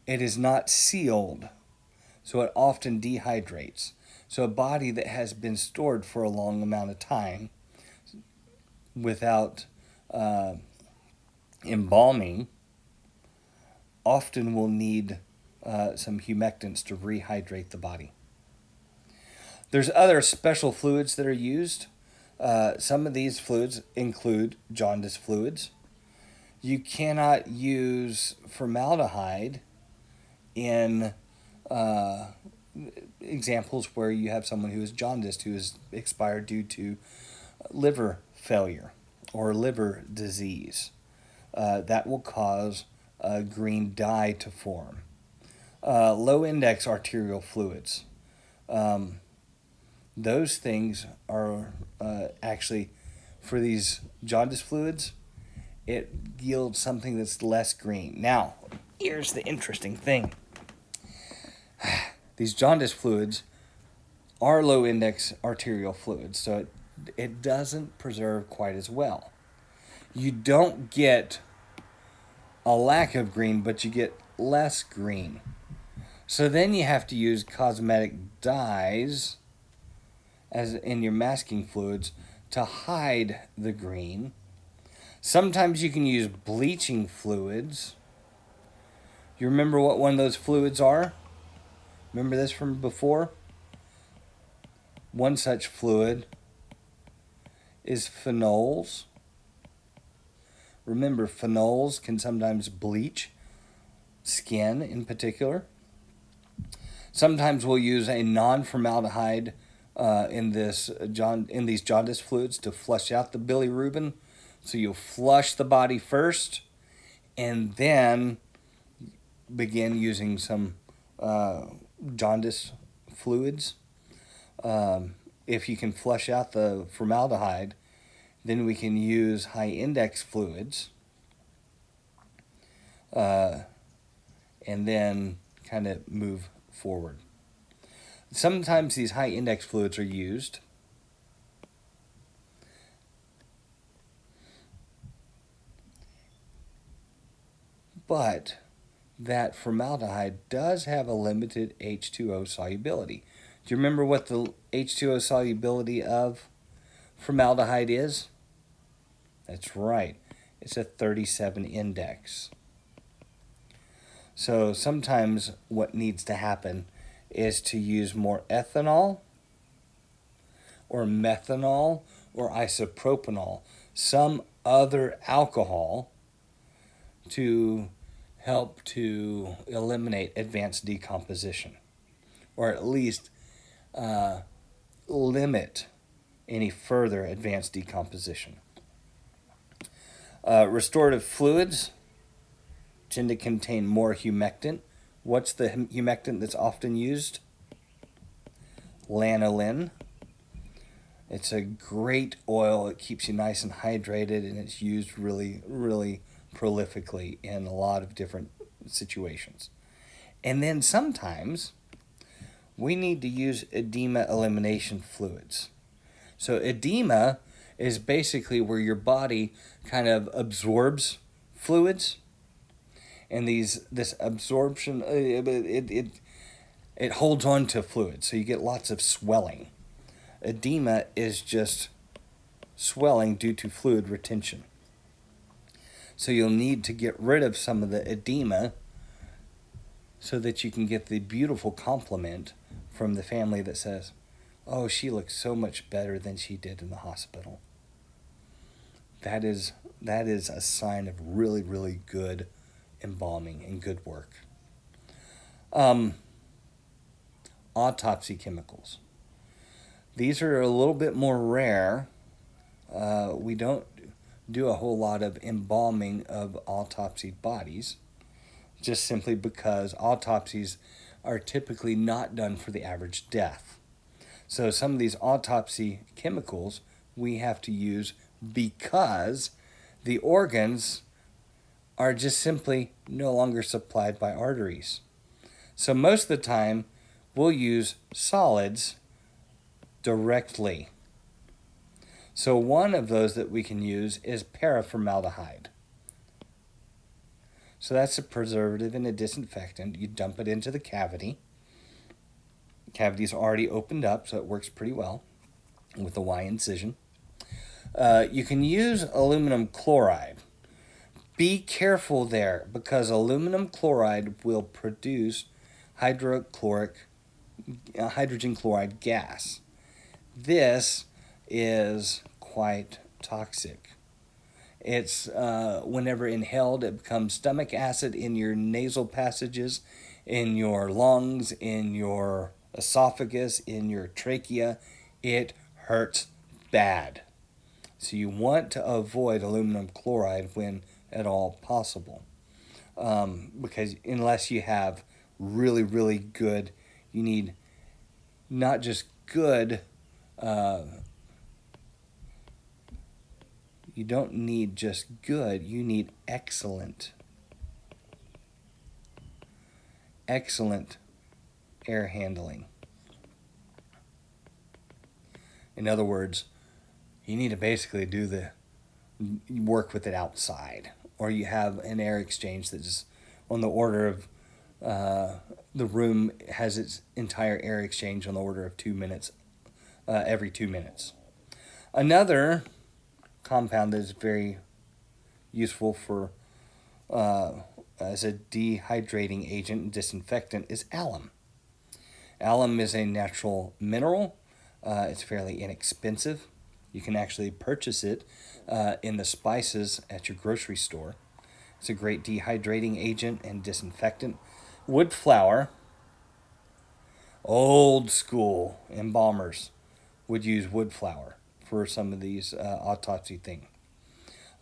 Speaker 1: it is not sealed, so it often dehydrates. So a body that has been stored for a long amount of time without embalming often will need some humectants to rehydrate the body. There's other special fluids that are used. Some of these fluids include jaundice fluids. You cannot use formaldehyde in examples where you have someone who is jaundiced, who is expired due to liver failure or liver disease. That will cause a green dye to form. Low index arterial fluids. Those things are actually, for these jaundice fluids, it yields something that's less green. Now, here's the interesting thing. These jaundice fluids are low index arterial fluids, so it doesn't preserve quite as well. You don't get a lack of green, but you get less green. So then you have to use cosmetic dyes as in your masking fluids to hide the green. Sometimes you can use bleaching fluids. You remember what one of those fluids are? Remember this from before? One such fluid is phenols. Remember, phenols can sometimes bleach skin in particular. Sometimes we'll use a non-formaldehyde in these jaundice fluids to flush out the bilirubin. So you'll flush the body first and then begin using some jaundice fluids. If you can flush out the formaldehyde, then we can use high index fluids and then kind of move forward. Sometimes these high index fluids are used but that formaldehyde does have a limited H2O solubility. Do you remember what the H2O solubility of formaldehyde is? That's right. It's a 37 index. So sometimes what needs to happen is to use more ethanol or methanol or isopropanol, some other alcohol, to help to eliminate advanced decomposition, or at least limit any further advanced decomposition. Restorative fluids tend to contain more humectant. What's the humectant that's often used? Lanolin. It's a great oil. It keeps you nice and hydrated, and it's used really, really prolifically in a lot of different situations. And then sometimes we need to use edema elimination fluids. So edema is basically where your body kind of absorbs fluids, and this absorption it holds on to fluid, so you get lots of swelling. Edema is just swelling due to fluid retention. So you'll need to get rid of some of the edema so that you can get the beautiful compliment from the family that says, "Oh, she looks so much better than she did in the hospital." That is a sign of really, really good embalming and good work. Autopsy chemicals. These are a little bit more rare. We don't do a whole lot of embalming of autopsy bodies, just simply because autopsies are typically not done for the average death. So some of these autopsy chemicals we have to use because The organs are just simply no longer supplied by arteries. So most of the time, we'll use solids directly. So one of those that we can use is paraformaldehyde. So that's a preservative and a disinfectant. You dump it into the cavity. The cavity's already opened up, so it works pretty well with the Y incision. You can use aluminum chloride. Be careful there, because aluminum chloride will produce hydrogen chloride gas. This is quite toxic. It's whenever inhaled, it becomes stomach acid in your nasal passages, in your lungs, in your esophagus, in your trachea. It hurts bad. So you want to avoid aluminum chloride when at all possible. Because unless you have really, really good, you need not just good, you don't need just good, you need excellent. Excellent air handling. In other words, you need to basically work with it outside, or you have an air exchange that's on the order of the room has its entire air exchange on the order of 2 minutes, every 2 minutes. Another compound that is very useful for as a dehydrating agent and disinfectant is alum. Alum is a natural mineral. It's fairly inexpensive. You can actually purchase it in the spices at your grocery store. It's a great dehydrating agent and disinfectant. Wood flour, old school embalmers would use wood flour for some of these autopsy things.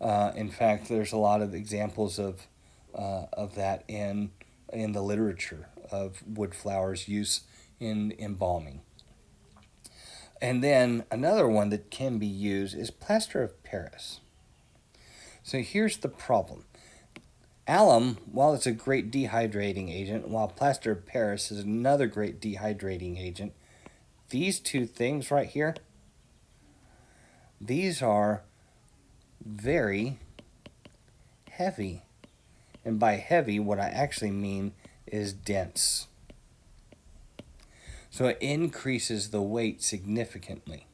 Speaker 1: In fact, there's a lot of examples of that in the literature of wood flour's use in embalming. And then another one that can be used is plaster of Paris. So here's the problem. Alum, while it's a great dehydrating agent, while plaster of Paris is another great dehydrating agent, these two things right here, these are very heavy. And by heavy, what I actually mean is dense. So it increases the weight significantly.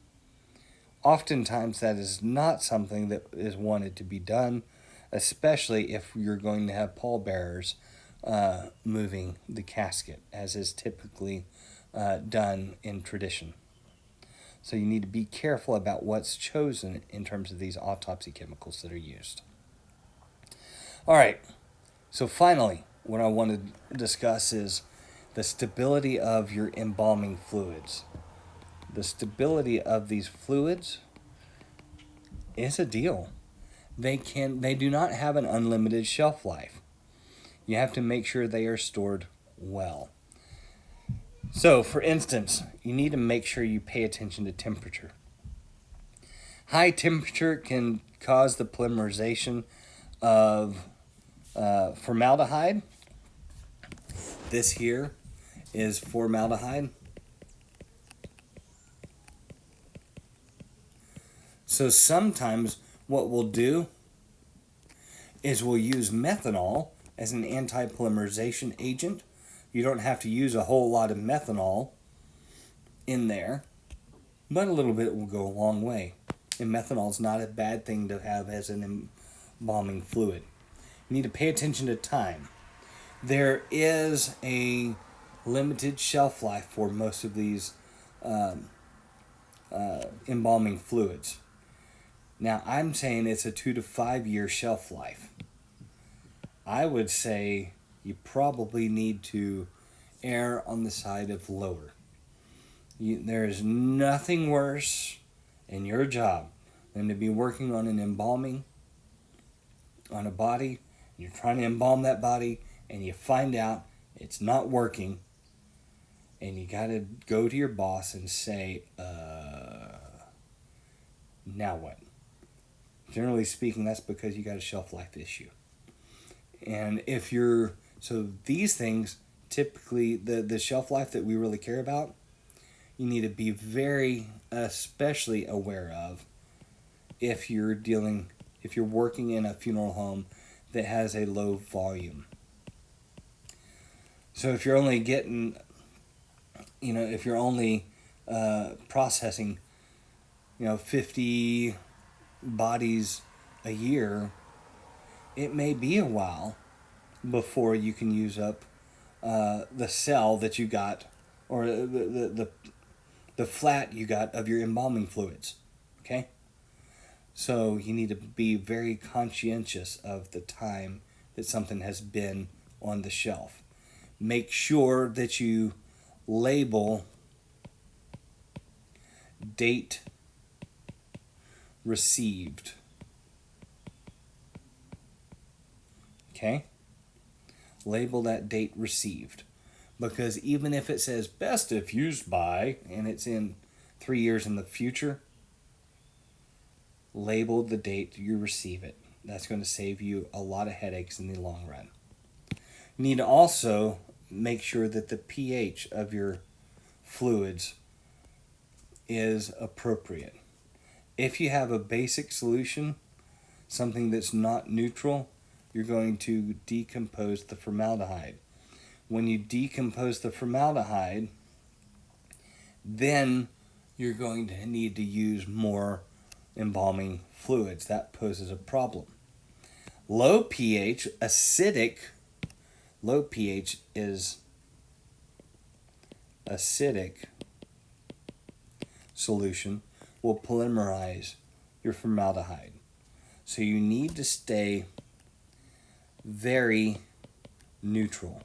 Speaker 1: Oftentimes that is not something that is wanted to be done, especially if you're going to have pallbearers moving the casket, as is typically done in tradition. So you need to be careful about what's chosen in terms of these autopsy chemicals that are used. All right, so finally, what I want to discuss is the stability of your embalming fluids. The stability of these fluids is a deal. They do not have an unlimited shelf life. You have to make sure they are stored well. So, for instance, you need to make sure you pay attention to temperature. High temperature can cause the polymerization of formaldehyde. This here is formaldehyde. So sometimes what we'll do is we'll use methanol as an anti-polymerization agent. You don't have to use a whole lot of methanol in there, but a little bit will go a long way. And methanol is not a bad thing to have as an embalming fluid. You need to pay attention to time. There is a limited shelf life for most of these embalming fluids. Now, I'm saying it's a 2 to 5 year shelf life. I would say you probably need to err on the side of lower. There is nothing worse in your job than to be working on an embalming on a body. You're trying to embalm that body and you find out it's not working, and you got to go to your boss and say, now what? Generally speaking, that's because you got a shelf life issue. And so these things, typically the shelf life that we really care about, you need to be very especially aware of if you're working in a funeral home that has a low volume. So if you're only processing, 50 bodies a year, it may be a while before you can use up the cell that you got, or the flat you got of your embalming fluids. Okay? So you need to be very conscientious of the time that something has been on the shelf. Make sure that you label date received. Okay? Label that date received. Because even if it says best if used by, and it's in 3 years in the future, label the date you receive it. That's going to save you a lot of headaches in the long run. You need to also make sure that the pH of your fluids is appropriate. If you have a basic solution, something that's not neutral, you're going to decompose the formaldehyde. When you decompose the formaldehyde, then you're going to need to use more embalming fluids. That poses a problem. Low pH is acidic solution will polymerize your formaldehyde. So you need to stay very neutral.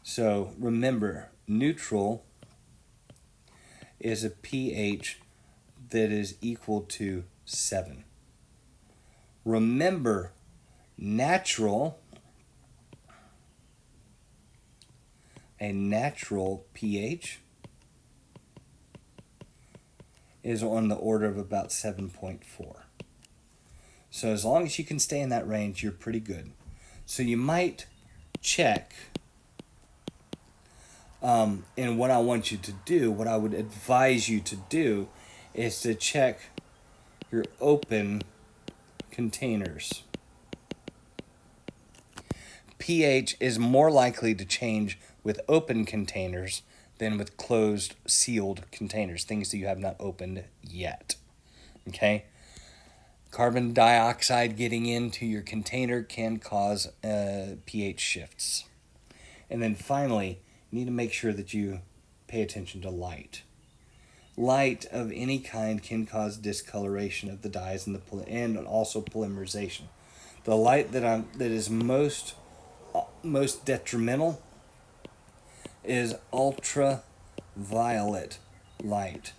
Speaker 1: So remember, neutral is a pH that is equal to 7. Remember, a natural pH is on the order of about 7.4. So as long as you can stay in that range, you're pretty good. So you might check, and what I want you to do, what I would advise you to do, is to check your open containers. pH is more likely to change with open containers than with closed, sealed containers, things that you have not opened yet. Okay? Carbon dioxide getting into your container can cause pH shifts. And then finally, you need to make sure that you pay attention to light. Light of any kind can cause discoloration of the dyes and also polymerization. The light that is most detrimental is ultraviolet light.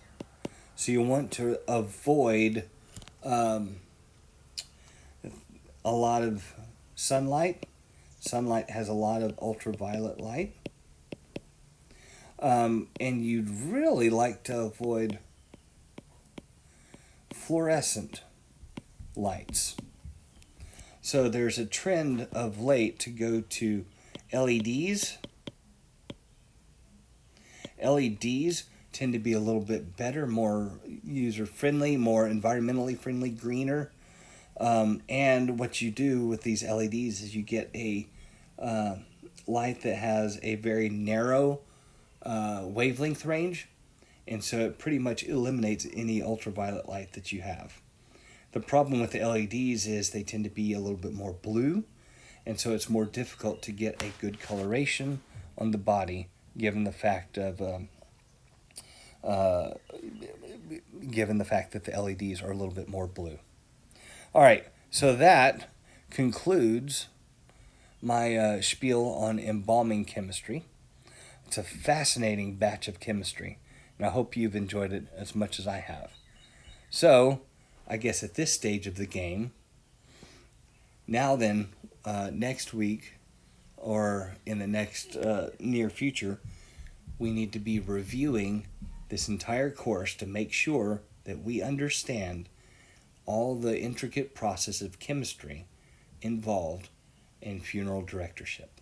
Speaker 1: So you want to avoid a lot of sunlight. Sunlight has a lot of ultraviolet light. And you'd really like to avoid fluorescent lights. So there's a trend of late to go to LEDs. LEDs tend to be a little bit better, more user-friendly, more environmentally friendly, greener. And what you do with these LEDs is you get a light that has a very narrow wavelength range, and so it pretty much eliminates any ultraviolet light that you have. The problem with the LEDs is they tend to be a little bit more blue, and so it's more difficult to get a good coloration on the body, given the fact that the LEDs are a little bit more blue. All right, so that concludes my spiel on embalming chemistry. It's a fascinating batch of chemistry, and I hope you've enjoyed it as much as I have. So, I guess at this stage of the game, now then, next week, or in the next near future, we need to be reviewing this entire course to make sure that we understand all the intricate process of chemistry involved in funeral directorship.